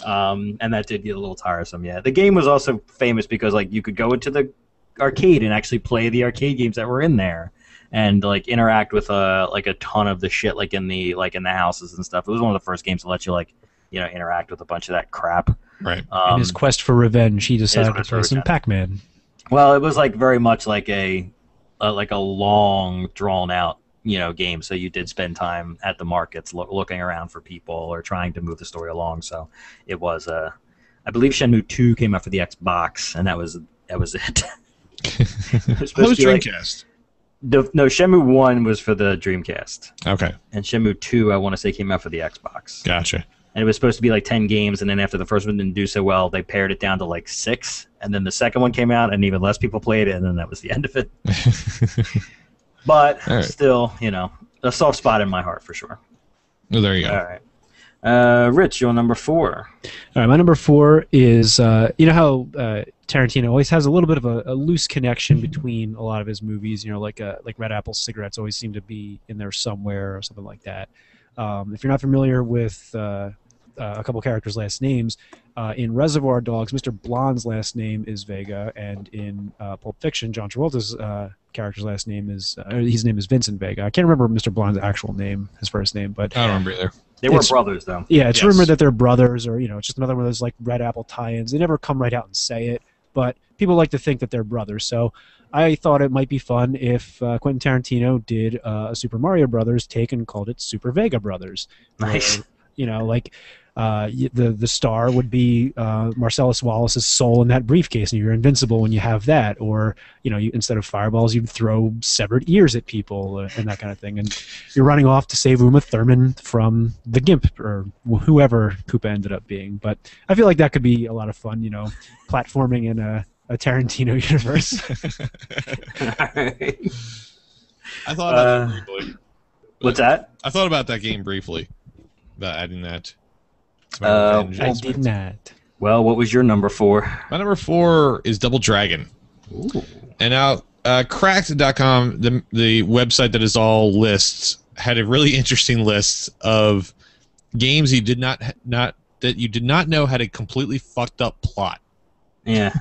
And that did get a little tiresome. Yeah, the game was also famous because like you could go into the arcade and actually play the arcade games that were in there, and like interact with like a ton of the shit like in the houses and stuff. It was one of the first games to let you like interact with a bunch of that crap. Right. In his quest for revenge, he decided to play some Pac-Man. Well, it was like very much like a long drawn out game, so you did spend time at the markets looking around for people or trying to move the story along. So it was I believe Shenmue 2 came out for the Xbox, and that was it. How was Dreamcast? No, Shenmue 1 was for the Dreamcast. Okay. And Shenmue 2, I want to say, came out for the Xbox. Gotcha. And it was supposed to be like 10 games, and then after the first one didn't do so well, they pared it down to like 6, and then the second one came out, and even less people played it, and then that was the end of it. But still, a soft spot in my heart for sure. Well, there you go. All right. Rich, your number 4. All right, my number 4 is, you know how Tarantino always has a little bit of a loose connection between a lot of his movies, like Red Apple cigarettes always seem to be in there somewhere or something like that. If you're not familiar with a couple characters' last names, in Reservoir Dogs, Mr. Blonde's last name is Vega, and in Pulp Fiction, John Travolta's character's last name is his name is Vincent Vega. I can't remember Mr. Blonde's actual name, his first name, but I don't remember either. They were brothers, though. Yeah, it's rumored that they're brothers, or it's just another one of those like Red Apple tie-ins. They never come right out and say it, but people like to think that they're brothers. So I thought it might be fun if Quentin Tarantino did a Super Mario Brothers take and called it Super Vega Brothers. Nice. Where, the star would be Marcellus Wallace's soul in that briefcase, and you're invincible when you have that. Or instead of fireballs, you'd throw severed ears at people and that kind of thing. And you're running off to save Uma Thurman from the Gimp or whoever Koopa ended up being. But I feel like that could be a lot of fun. Platforming in a Tarantino universe. I thought about that briefly. What's that? I thought about that game briefly, about adding that. I did not. Well, what was your number 4? My number 4 is Double Dragon. Ooh. And now, Cracked.com, the website that is all lists, had a really interesting list of games you did not know had a completely fucked up plot. Yeah.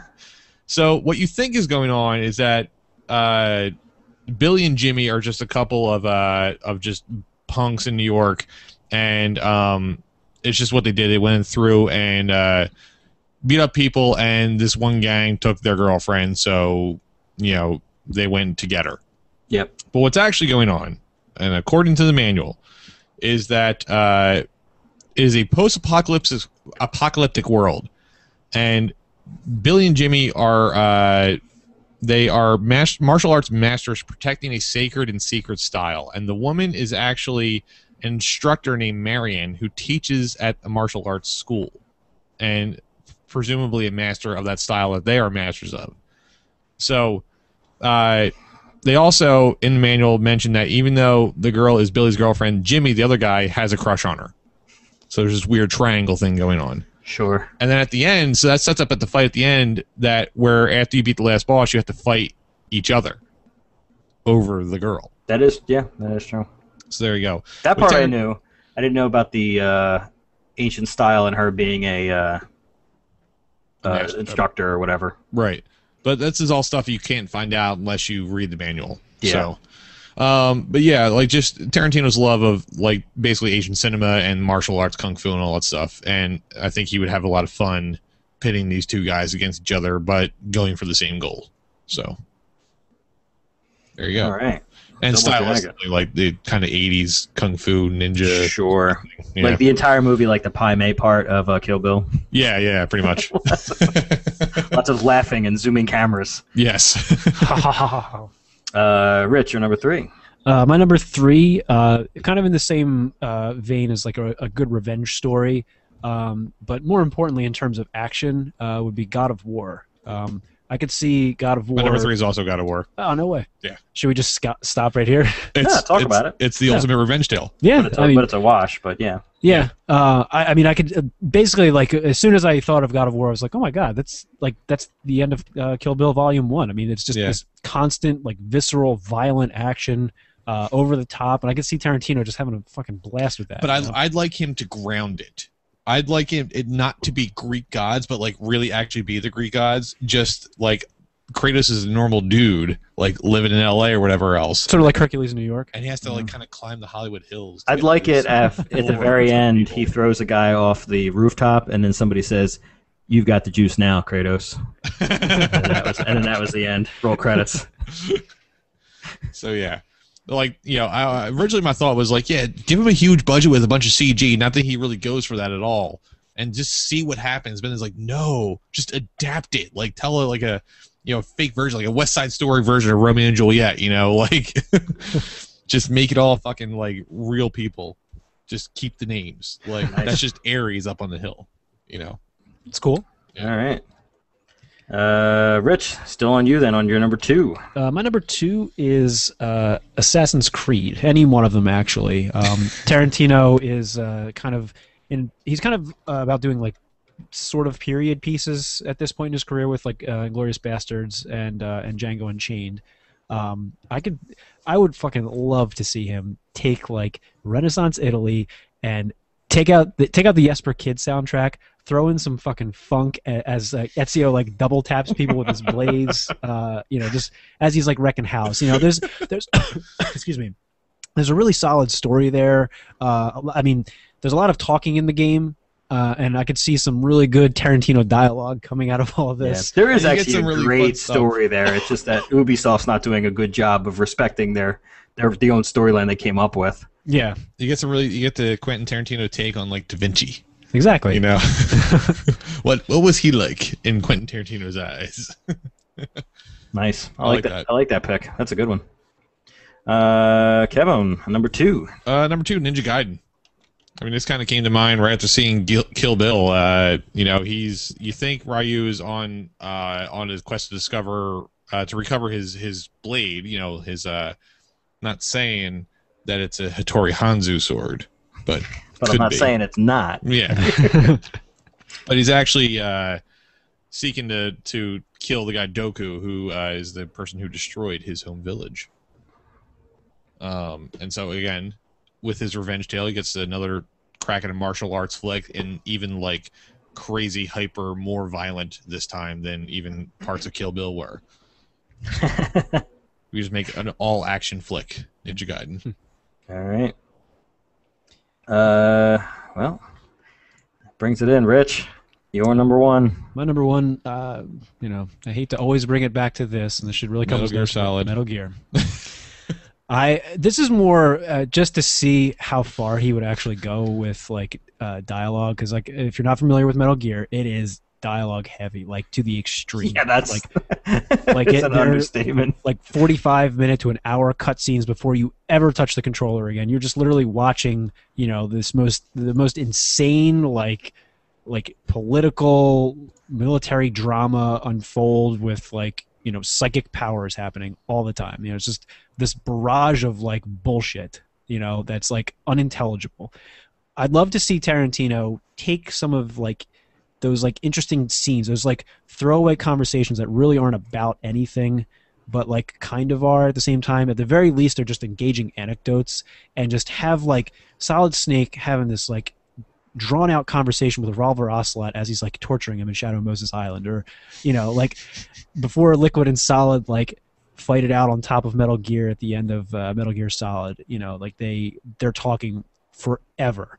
So what you think is going on is that Billy and Jimmy are just a couple of just punks in New York, and it's just what they did. They went through and beat up people, and this one gang took their girlfriend, so they went to get her. Yep. But what's actually going on, and according to the manual, is that it is a post-apocalyptic world, and Billy and Jimmy are martial arts masters protecting a sacred and secret style, and the woman is actually an instructor named Marion who teaches at a martial arts school, and presumably a master of that style that they are masters of. So They also, in the manual, mentioned that even though the girl is Billy's girlfriend, Jimmy, the other guy, has a crush on her. So there's this weird triangle thing going on. Sure. And then at the end, so that sets up at the fight at the end that where after you beat the last boss, you have to fight each other over the girl. That is true. So there you go. That part I knew. I didn't know about the ancient style and her being a instructor or whatever. Right. But this is all stuff you can't find out unless you read the manual. Yeah. So, but yeah, like just Tarantino's love of like basically Asian cinema and martial arts, kung fu, and all that stuff. And I think he would have a lot of fun pitting these two guys against each other, but going for the same goal. So there you go. All right. And stylistically, like the kind of 80s kung fu ninja. Sure. Yeah. Like the entire movie, like the Pai Mei part of Kill Bill. Yeah, pretty much. Lots of laughing and zooming cameras. Yes. Rich, your number 3. My number 3, kind of in the same vein as like a good revenge story, but more importantly in terms of action, would be God of War. I could see God of War. My number 3 is also God of War. Oh, no way. Yeah. Should we just stop right here? Talk about it. It's the ultimate revenge tale. Yeah. But it's a wash, but yeah. Yeah. I mean, I could basically, like, as soon as I thought of God of War, I was like, oh my God, that's the end of Kill Bill Volume 1. I mean, it's just this constant, like, visceral, violent action, over the top. And I could see Tarantino just having a fucking blast with that. But I'd like him to ground it. I'd like it not to be Greek gods, but like really actually be the Greek gods. Just like Kratos is a normal dude, like living in L.A. or whatever else. Sort of like Hercules in New York. And he has to like kind of climb the Hollywood hills. I'd like it if at the very end he throws a guy off the rooftop and then somebody says, "You've got the juice now, Kratos." and then that was the end. Roll credits. So yeah. Like, you know, originally my thought was like, yeah, give him a huge budget with a bunch of CG. Not that he really goes for that at all, and just see what happens. But it's like, no, just adapt it. Like, tell it like a, you know, fake version, like a West Side Story version of Romeo and Juliet. You know, like, just make it all fucking like real people. Just keep the names. Like that's just Ares up on the hill. You know, it's cool. Yeah. All right. Rich, still on you then on your number 2. My number 2 is Assassin's Creed. Any one of them, actually. Tarantino is he's kind of about doing like sort of period pieces at this point in his career with like Inglourious Bastards and Django Unchained. I would fucking love to see him take like Renaissance Italy and take out the Jesper Kid soundtrack, throw in some fucking funk as Ezio like double taps people with his blades, you know, just as he's like wrecking house. You know, there's excuse me, there's a really solid story there. I mean, there's a lot of talking in the game, and I could see some really good Tarantino dialogue coming out of all of this. Yeah, there is actually a really great story there. It's just that Ubisoft's not doing a good job of respecting their own storyline they came up with. Yeah, you get the Quentin Tarantino take on like Da Vinci. Exactly. You know, what was he like in Quentin Tarantino's eyes? Nice. I like that. I like that pick. That's a good one. Kevin, number 2. Number 2, Ninja Gaiden. I mean, this kind of came to mind right after seeing Kill Bill. You know, you think Ryu is on his quest to discover to recover his blade. You know, his not saying that it's a Hattori Hanzo sword, but I'm not saying it's not. Yeah. But he's actually seeking to kill the guy Doku, who is the person who destroyed his home village. And so again, with his revenge tale, he gets another crack at a martial arts flick, and even like crazy, hyper, more violent this time than even parts of Kill Bill were. We just make an all-action flick, Ninja Gaiden. All right. Well, that brings it in, Rich. Your number 1. My number 1, you know, I hate to always bring it back to this, and this should really come Metal Gear Solid. Metal Gear. This is more just to see how far he would actually go with like dialogue, because like if you're not familiar with Metal Gear, it is dialogue heavy, like to the extreme. Yeah, that's like it's an understatement. Like 45-minute to an hour cutscenes before you ever touch the controller again. You're just literally watching, you know, the most insane like political military drama unfold with like psychic powers happening all the time. It's just this barrage of like bullshit, that's like unintelligible. I'd love to see Tarantino take some of like those like interesting scenes, those like throwaway conversations that really aren't about anything, but like kind of are at the same time. At the very least, they're just engaging anecdotes, and just have like Solid Snake having this like drawn out conversation with Revolver Ocelot as he's like torturing him in Shadow of Moses Island, or like before Liquid and Solid like fight it out on top of Metal Gear at the end of Metal Gear Solid. Like they're talking forever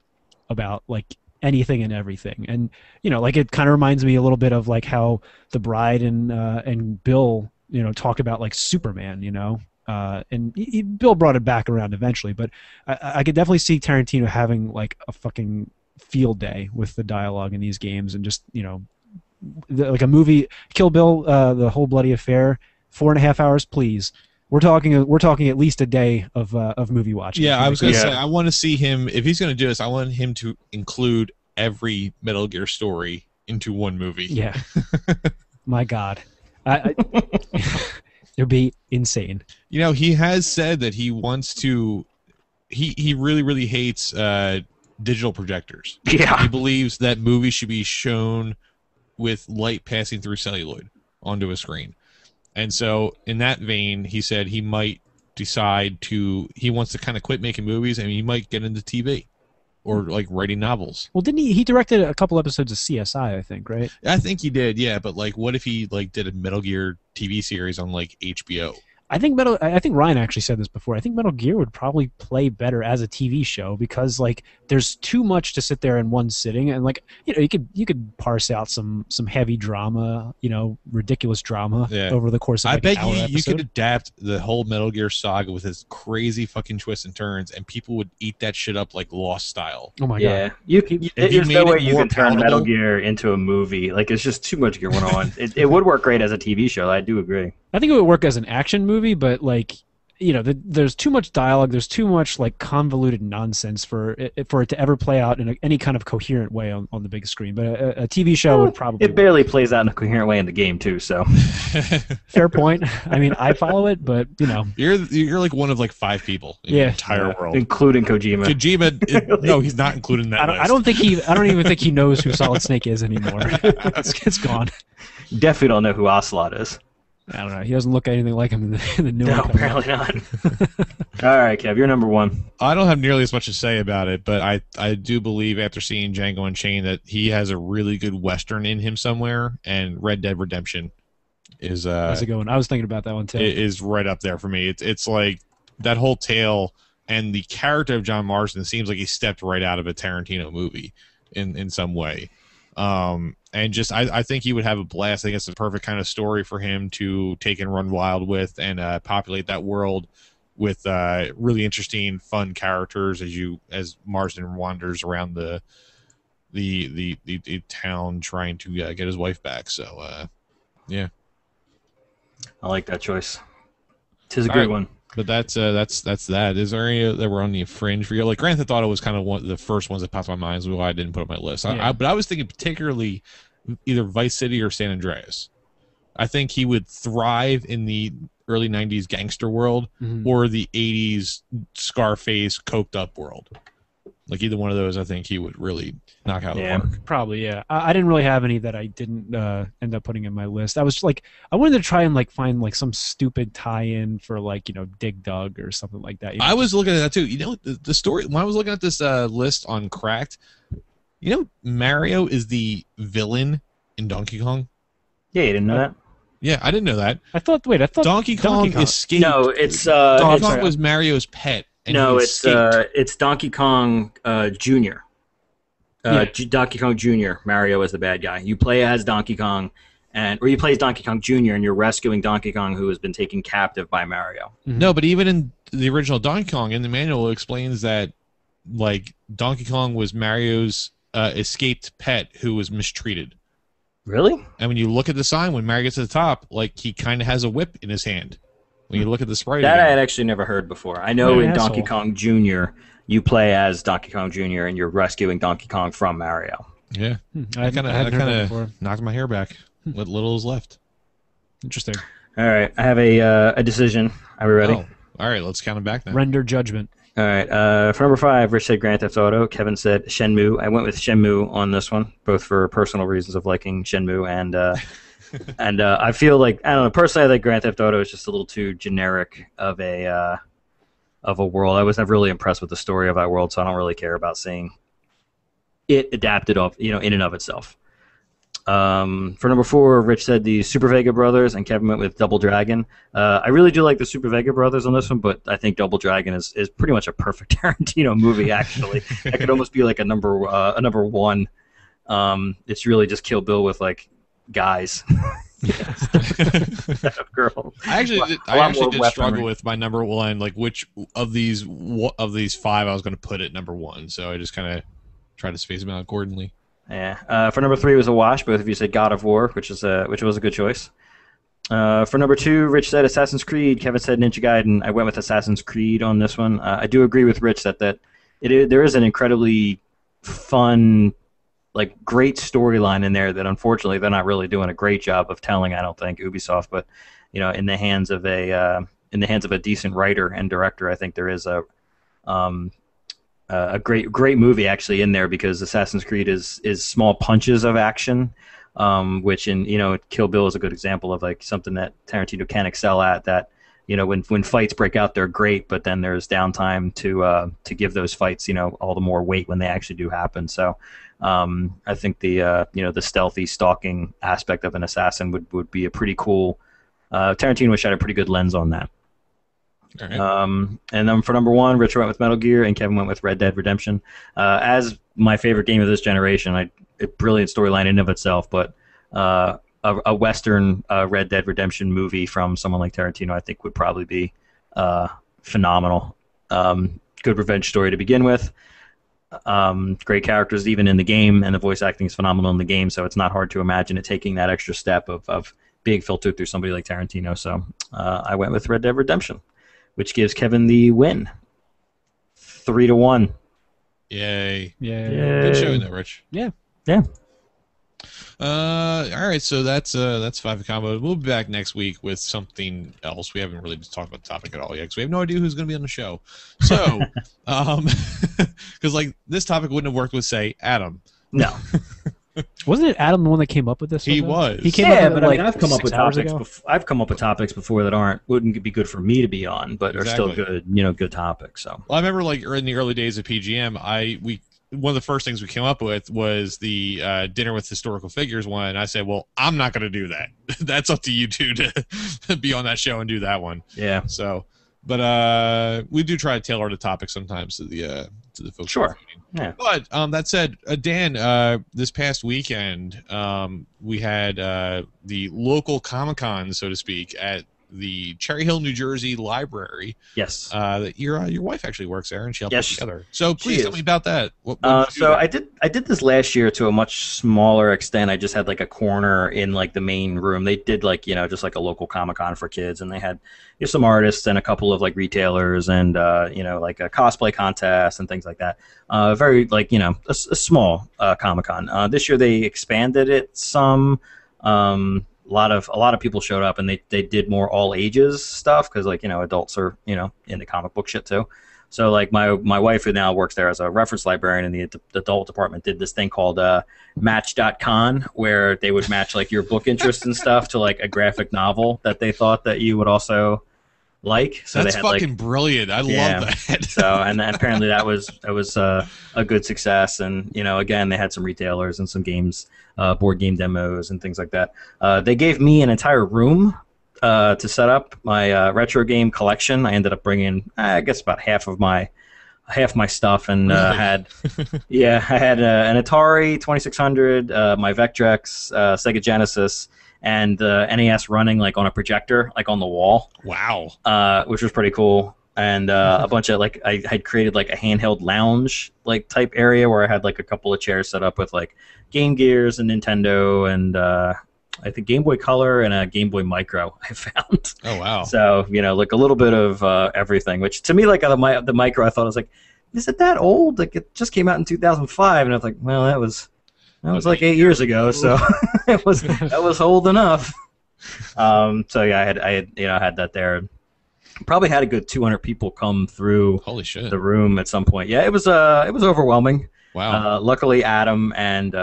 about like anything and everything, and like it kind of reminds me a little bit of like how the Bride and Bill talked about like Superman, and Bill brought it back around eventually, but I could definitely see Tarantino having like a fucking field day with the dialogue in these games, and just like a movie. Kill Bill, the whole bloody affair, 4.5 hours, please. We're talking at least a day of movie watching. Yeah, I was gonna say I want to see him, if he's gonna do this, I want him to include every Metal Gear story into one movie. Yeah. My God. It'd be insane. He has said that he wants to. He really, really hates digital projectors. Yeah. He believes that movies should be shown with light passing through celluloid onto a screen. And so, in that vein, he said he might decide he wants to kind of quit making movies, and he might get into TV or like writing novels. Well, didn't he directed a couple episodes of CSI, I think, right? I think he did, yeah. But like, what if he like did a Metal Gear TV series on like HBO? I think Ryan actually said this before. I think Metal Gear would probably play better as a TV show, because like there's too much to sit there in one sitting, and like you could parse out some heavy drama, ridiculous drama over the course of like an hour episode. You could adapt the whole Metal Gear saga with its crazy fucking twists and turns, and people would eat that shit up like Lost style. Oh my God. There's no way you can turn Metal Gear into a movie. Like, it's just too much going on. It would work great as a TV show. I do agree. I think it would work as an action movie, but like, there's too much dialogue, there's too much like convoluted nonsense for it to ever play out in any kind of coherent way on the big screen. But a TV show would probably. It barely plays out in a coherent way in the game too. So. Fair point. I mean, I follow it, but you're like one of like 5 people in the entire world, including Kojima. No, he's not included in that list. I don't even think he knows who Solid Snake is anymore. It's gone. Definitely don't know who Ocelot is. I don't know. He doesn't look anything like him in the new one. No, apparently not. All right, Kev, you're number 1. I don't have nearly as much to say about it, but I do believe after seeing Django Unchained that he has a really good Western in him somewhere, and Red Dead Redemption is How's it going? I was thinking about that one too. It is right up there for me. It's like that whole tale, and the character of John Marston seems like he stepped right out of a Tarantino movie in some way. And just I think he would have a blast. I think it's the perfect kind of story for him to take and run wild with, and populate that world with really interesting, fun characters as Marsden wanders around the town trying to get his wife back. So yeah, I like that choice. 'Tis a good one. But that's that. Is there any that were on the fringe for you? Like Grand Theft Auto was kind of one of the first ones that popped in my mind, so why I didn't put it on my list. Yeah. But I was thinking particularly either Vice City or San Andreas. I think he would thrive in the early 90s gangster world, or the 80s Scarface coked up world. Like either one of those, I think he would really knock out the park. Probably, yeah. I didn't really have any that I didn't end up putting in my list. I was like, I wanted to try and like find like some stupid tie-in for like Dig Dug or something like that. I was looking at that too. The story when I was looking at this list on Cracked. Mario is the villain in Donkey Kong. Yeah, you didn't know that. Yeah, I didn't know that. I thought Donkey Kong escaped. No, it's Donkey Kong was Mario's pet. No, it's Donkey Kong Jr. Donkey Kong Jr. Mario is the bad guy. You play as Donkey Kong, or you play as Donkey Kong Jr. and you're rescuing Donkey Kong, who has been taken captive by Mario. No, but even in the original Donkey Kong, in the manual, it explains that like Donkey Kong was Mario's escaped pet who was mistreated. Really? And when you look at the sign, when Mario gets to the top, like he kind of has a whip in his hand. When you look at the sprite, that I had actually never heard before. I know in Donkey Kong Jr. you play as Donkey Kong Jr. and you're rescuing Donkey Kong from Mario. Yeah, I kind of knocked my hair back. What little is left. Interesting. All right, I have a decision. Are we ready? Oh, all right, let's count them back then. Render judgment. All right. For number 5, Rich said Grand Theft Auto. Kevin said Shenmue. I went with Shenmue on this one, both for personal reasons of liking Shenmue and I feel like, I don't know. Personally, I think Grand Theft Auto is just a little too generic of a world. I was never really impressed with the story of that world, so I don't really care about seeing it adapted in and of itself. For number 4, Rich said the Super Vega Brothers, and Kevin went with Double Dragon. I really do like the Super Vega Brothers on this one, but I think Double Dragon is pretty much a perfect Tarantino movie. Actually, it could almost be like a number one. It's really just Kill Bill with like guys. Instead of girls. I actually did struggle with my number one, like which of these 5 I was going to put at number 1. So I just kind of tried to space them out accordingly. Yeah. For number 3 was a wash. Both of you said God of War, which was a good choice. For number 2, Rich said Assassin's Creed. Kevin said Ninja Gaiden. I went with Assassin's Creed on this one. I do agree with Rich that there is an incredibly fun, like great storyline in there that unfortunately they're not really doing a great job of telling. I don't think Ubisoft, but in the hands of a decent writer and director, I think there is a great movie actually in there, because Assassin's Creed is small punches of action, which Kill Bill is a good example of like something that Tarantino can excel at. That when fights break out, they're great, but then there's downtime to give those fights all the more weight when they actually do happen. So I think the stealthy stalking aspect of an assassin would be a pretty cool. Tarantino had a pretty good lens on that. All right. And then for number 1, Rich went with Metal Gear, and Kevin went with Red Dead Redemption. As my favorite game of this generation, a brilliant storyline in and of itself, but a Western Red Dead Redemption movie from someone like Tarantino, I think would probably be phenomenal. Good revenge story to begin with. Great characters even in the game, and the voice acting is phenomenal in the game, so it's not hard to imagine it taking that extra step of being filtered through somebody like Tarantino. So I went with Red Dead Redemption, which gives Kevin the win. 3-1. Yay. Yeah. Good showing that, Rich. Yeah. All right, so that's 5 combos. We'll be back next week with something else. We haven't really just talked about the topic at all yet, because we have no idea who's going to be on the show. So, because like this topic wouldn't have worked with, say, Adam. No. Wasn't it Adam the one that came up with this? He somehow? was. He came up with but it, like, I've come up 6 with hours topics. ago? I've come up with topics before that wouldn't be good for me to be on, but are still Exactly. good, good topics. So. Well, I remember like in the early days of PGM, one of the first things we came up with was the dinner with historical figures one. And I said, well, I'm not going to do that. That's up to you two to be on that show and do that one. Yeah. So, but we do try to tailor the topic sometimes to the folks. Sure. Yeah. But that said, Dan, this past weekend we had the local Comic-Con, so to speak, at the Cherry Hill, New Jersey library. Yes. That your wife actually works there, and she helped Yes, put together. So please she tell is. me about that. What So I did this last year to a much smaller extent. I just had like a corner in like the main room. They did like just like a local Comic-Con for kids, and they had some artists and a couple of like retailers and like a cosplay contest and things like that. Very like a small Comic-Con. This year they expanded it some. A lot of people showed up, and they did more all ages stuff, because like adults are into comic book shit too. So like my wife, who now works there as a reference librarian in the adult department, did this thing called Match.con, where they would match like your book interest and stuff to like a graphic novel that they thought that you would also like. So That's they had, fucking brilliant. I love that. So and apparently that was a good success, and again they had some retailers and some games, board game demos and things like that. They gave me an entire room to set up my retro game collection. I ended up bringing I guess about half my stuff, and Really? I had an Atari 2600, my Vectrex, Sega Genesis, and NES running like on a projector, like on the wall. Wow. Which was pretty cool. And a bunch of like I had created like a handheld lounge like type area where I had like a couple of chairs set up with like Game Gears and Nintendo and I think Game Boy Color and a Game Boy Micro I found. Oh wow. So like a little bit of everything, which to me like the Micro I thought, I was like, is it that old? Like it just came out in 2005, and I was like, well, that was like 8 years ago, so that was old enough. So yeah, I had that there. Probably had a good 200 people come through Holy shit. the room at some point. Yeah, it was overwhelming. Wow. Luckily, Adam and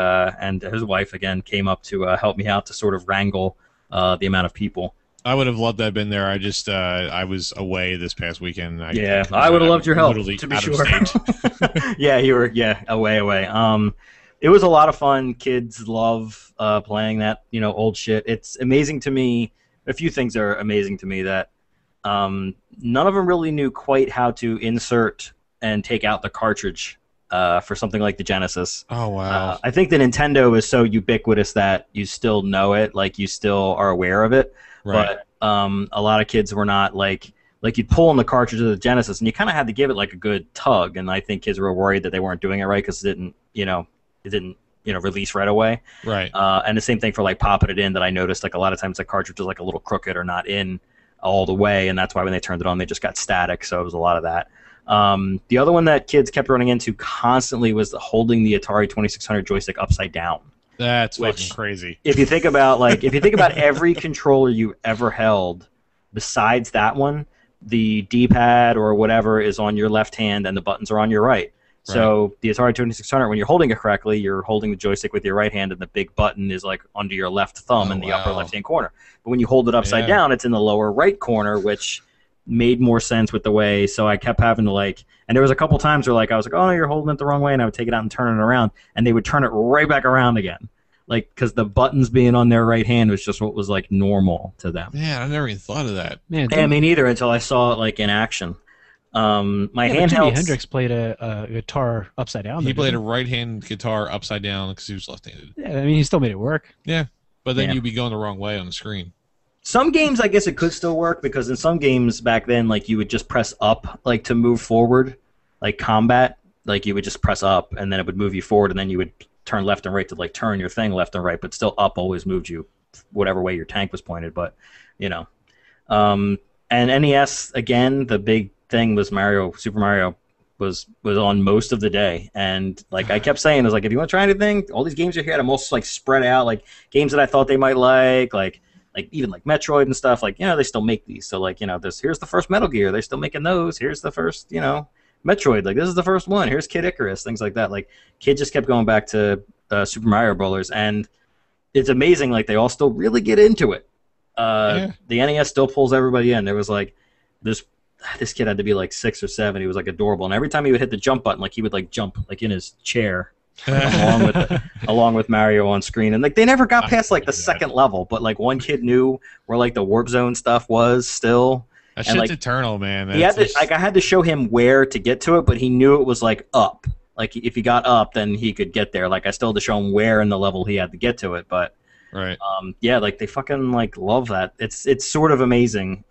his wife again came up to help me out to sort of wrangle the amount of people. I would have loved to have been there. I just I was away this past weekend. I would have loved your help, to be sure. Yeah, you were away. It was a lot of fun. Kids love playing that old shit. It's amazing to me. A few things are amazing to me that none of them really knew quite how to insert and take out the cartridge for something like the Genesis. Oh wow! I think the Nintendo is so ubiquitous that you still know it, like you still are aware of it. Right. But a lot of kids were not like you'd pull on the cartridge of the Genesis, and you kind of had to give it like a good tug. And I think kids were worried that they weren't doing it right because it didn't release right away. Right. And the same thing for like popping it in. That I noticed like a lot of times the cartridge was like a little crooked or not in all the way, and that's why when they turned it on, they just got static. So it was a lot of that. The other one that kids kept running into constantly was holding the Atari 2600 joystick upside down. That's fucking crazy. If you think about every controller you ever held, besides that one, the D-pad or whatever is on your left hand and the buttons are on your right. So the Atari 2600, when you're holding it correctly, you're holding the joystick with your right hand, and the big button is like under your left thumb in the upper left-hand corner. But when you hold it upside down, it's in the lower right corner, which made more sense with the way. So I kept having to and there was a couple times where I was like, oh no, you're holding it the wrong way, and I would take it out and turn it around, and they would turn it right back around again. Because the buttons being on their right hand was just what was normal to them. Man, I never even thought of that. Man, yeah, me neither until I saw it in action. My handheld. Jimi Hendrix played a guitar upside down. He played a right-hand guitar upside down because he was left-handed. Yeah, I mean he still made it work. Yeah, but then you'd be going the wrong way on the screen. Some games, I guess it could still work because in some games back then, you would just press up to move forward, like combat. You would just press up and then it would move you forward, and then you would turn left and right to turn your thing left and right, but still up always moved you whatever way your tank was pointed. But and NES again, the big thing was Super Mario was on most of the day, and I kept saying, I was if you want to try anything, all these games are here, I'm also spread out, games that I thought they might like even Metroid and stuff, they still make these, so here's the first Metal Gear, they're still making those, here's the first Metroid, this is the first one, here's Kid Icarus, things like that. Kids just kept going back to Super Mario Brothers, and it's amazing, they all still really get into it. The NES still pulls everybody in. There was this kid had to be 6 or 7. He was adorable, and every time he would hit the jump button, he would jump in his chair along with Mario on screen. And they never got past the second level, but one kid knew where the warp zone stuff was still. That shit's eternal, man. He had to, I had to show him where to get to it, but he knew it was up. If he got up, then he could get there. I still had to show him where in the level he had to get to it, but right. They fucking love that. It's sort of amazing.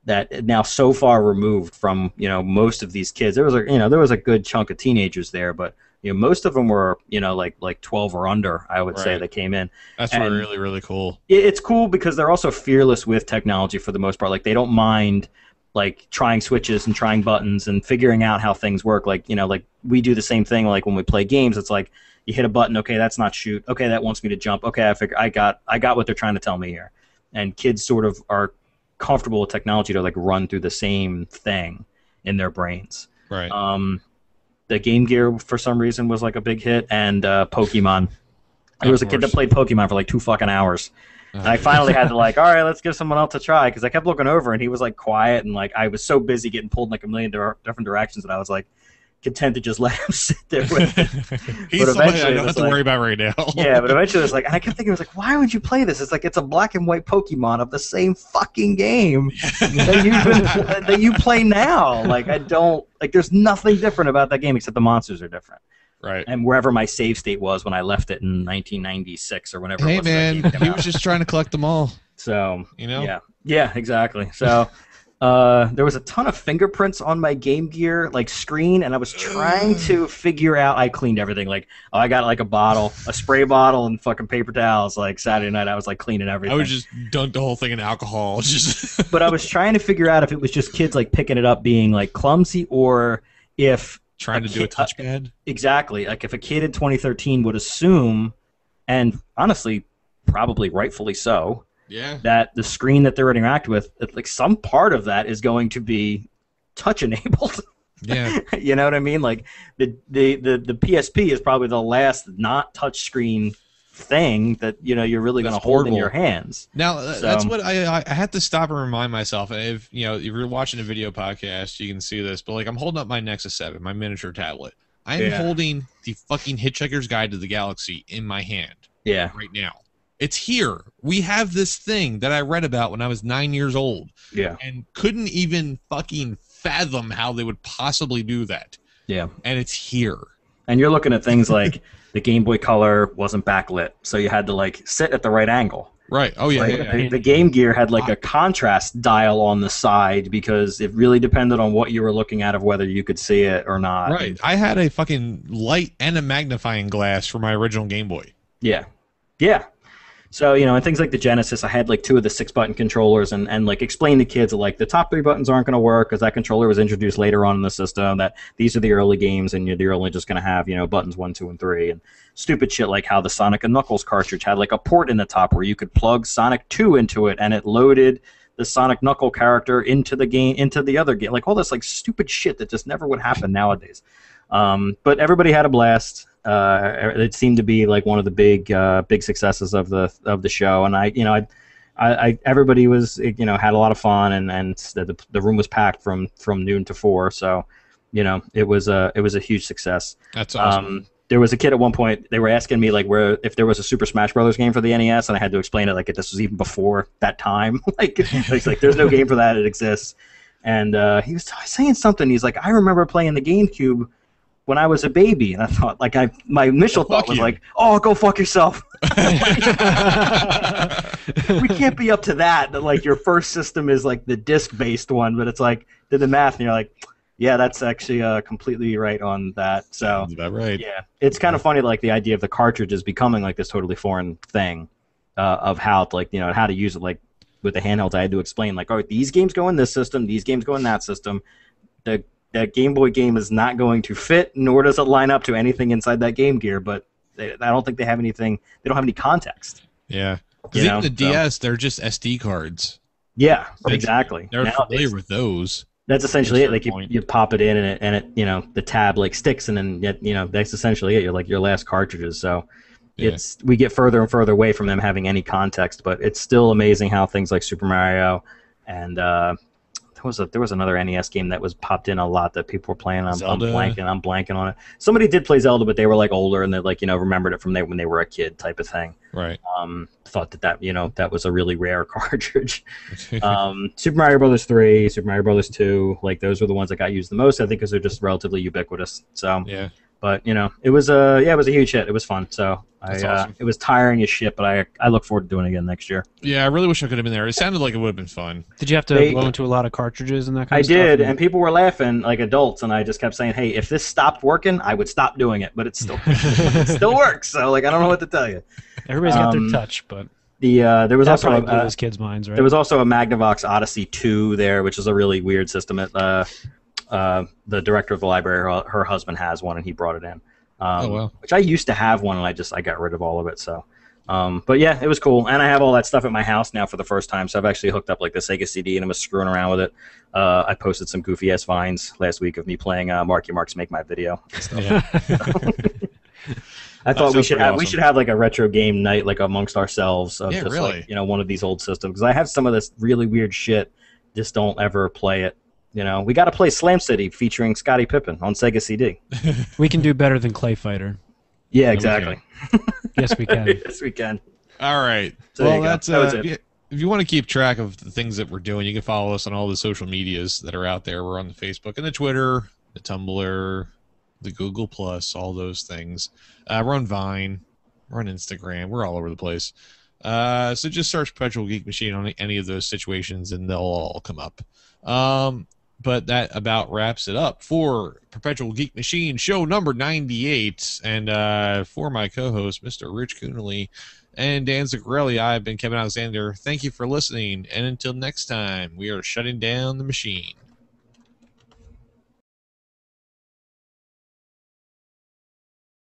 That now so far removed from most of these kids. There was a good chunk of teenagers there, but most of them were 12 or under. I would say that came in. That's really really cool. It's cool because they're also fearless with technology for the most part. They don't mind trying switches and trying buttons and figuring out how things work. We do the same thing. When we play games, it's you hit a button. Okay, that's not shoot. Okay, that wants me to jump. Okay, I got what they're trying to tell me here. And kids sort of are comfortable with technology to run through the same thing in their brains. Right. The Game Gear for some reason was a big hit, and Pokemon. There was a kid that played Pokemon for 2 fucking hours. And I finally had to all right, let's give someone else a try, because I kept looking over and he was quiet, and I was so busy getting pulled in a million different directions that I was content to just let him sit there with it. He's somebody I don't have to worry about right now. Yeah, but eventually it was and I kept thinking, why would you play this? It's it's a black and white Pokemon of the same fucking game that you play now. I don't, there's nothing different about that game except the monsters are different. Right. And wherever my save state was when I left it in 1996 or whenever it was. Hey, man, he was just trying to collect them all. So, Yeah, exactly. So, there was a ton of fingerprints on my Game Gear screen, and I was trying to figure out. I cleaned everything. I got a bottle, a spray bottle, and fucking paper towels. Saturday night, I was cleaning everything. I would just dunk the whole thing in alcohol. But I was trying to figure out if it was just kids picking it up being clumsy, or if trying to do a touchpad. Exactly. If a kid in 2013 would assume, and honestly, probably rightfully so, Yeah. that the screen that they're interacting with, like some part of that is going to be touch enabled. Yeah. You know what I mean? Like the PSP is probably the last not touch screen thing that you're really going to hold in your hands. Now So- that's what I had to stop and remind myself. If if you're watching a video podcast, you can see this. But like I'm holding up my Nexus 7, my miniature tablet. I'm Yeah. holding the fucking Hitchhiker's Guide to the Galaxy in my hand Yeah, right now. It's here. We have this thing that I read about when I was 9 years old yeah, and couldn't even fucking fathom how they would possibly do that. yeah. And it's here. And you're looking at things like the Game Boy Color wasn't backlit, so you had to like sit at the right angle. Right. Oh yeah. Like, yeah, yeah. the Game Gear had like a contrast dial on the side because it really depended on what you were looking at of whether you could see it or not. Right. I had a fucking light and a magnifying glass for my original Game Boy. Yeah. Yeah. So, and things like the Genesis, I had like 2 of the 6-button controllers and like explain to kids that like the top 3 buttons aren't going to work because that controller was introduced later on in the system, that these are the early games and you're only just going to have, buttons 1, 2, and 3, and stupid shit like how the Sonic and Knuckles cartridge had like a port in the top where you could plug Sonic 2 into it and it loaded the Sonic Knuckle character into the game, into the other game, like all this like stupid shit that just never would happen nowadays. But everybody had a blast. It seemed to be like one of the big successes of the show, and I everybody was had a lot of fun, and the room was packed from noon to 4, so it was a huge success. That's awesome. There was a kid at one point, they were asking me like if there was a Super Smash Brothers game for the NES, and I had to explain it like this was even before that time. It's like there's no game for that, it exists. And he was saying something. He's like, I remember playing the GameCube when I was a baby, and I thought my initial thought was like, oh, go fuck yourself. We can't be up to that like your first system is like the disc based one, but it's like did the math and you're like, yeah, that's actually completely right on that. So Sounds about right. Yeah, it's kind of funny, like the idea of the cartridge is becoming like this totally foreign thing of how to, how to use it. Like with the handhelds, I had to explain like, oh, these games go in this system, these games go in that system. The Game Boy game is not going to fit, nor does it line up to anything inside that Game Gear. But I don't think they have anything. They don't have any context. Yeah, because even the DS, they're just SD cards. Yeah, exactly. They're familiar with those. That's essentially it. Like you pop it in and it the tab like sticks and then that's essentially it. You're like your last cartridges. So we get further and further away from them having any context, but it's still amazing how things like Super Mario and there was another NES game that was popped in a lot that people were playing. I'm blanking on it. Somebody did play Zelda, but they were like older and they remembered it from when they were a kid type of thing. Right. Thought that that was a really rare cartridge. Super Mario Brothers 3, Super Mario Brothers 2, like those were the ones that got used the most. I think because they're just relatively ubiquitous. So yeah. But it was a huge hit. It was fun. So awesome. It was tiring as shit, but I look forward to doing it again next year. Yeah, I really wish I could have been there. It sounded like it would have been fun. Did you have to blow into a lot of cartridges and that kind of stuff? I did, and people were laughing like adults, and I just kept saying, "Hey, if this stopped working, I would stop doing it." But it still works. So I don't know what to tell you. Everybody's got their touch, but there was that's also those kids' minds, right? There was also a Magnavox Odyssey 2 there, which is a really weird system. The director of the library, her husband has one, and he brought it in. Which I used to have one, and I got rid of all of it. So, but yeah, it was cool, and I have all that stuff at my house now for the first time. So I've actually hooked up like the Sega CD, and I was screwing around with it. I posted some goofy ass vines last week of me playing Marky Mark's Make My Video. Yeah. I thought we should have like a retro game night like amongst ourselves of like one of these old systems, because I have some of this really weird shit. Just don't ever play it. We got to play Slam City featuring Scottie Pippen on Sega CD. We can do better than Clay Fighter. Yeah, exactly. Yes, we can. Yes, we can. All right. So well, that's it. If you want to keep track of the things that we're doing, you can follow us on all the social medias that are out there. We're on the Facebook and the Twitter, the Tumblr, the Google Plus, all those things. We're on Vine. We're on Instagram. We're all over the place. So just search Perpetual Geek Machine on any of those situations, and they'll all come up. But that about wraps it up for Perpetual Geek Machine show number 98. And for my co-host, Mr. Rich Coonley and Dan Zuccarelli, I've been Kevin Alexander. Thank you for listening. And until next time, we are shutting down the machine.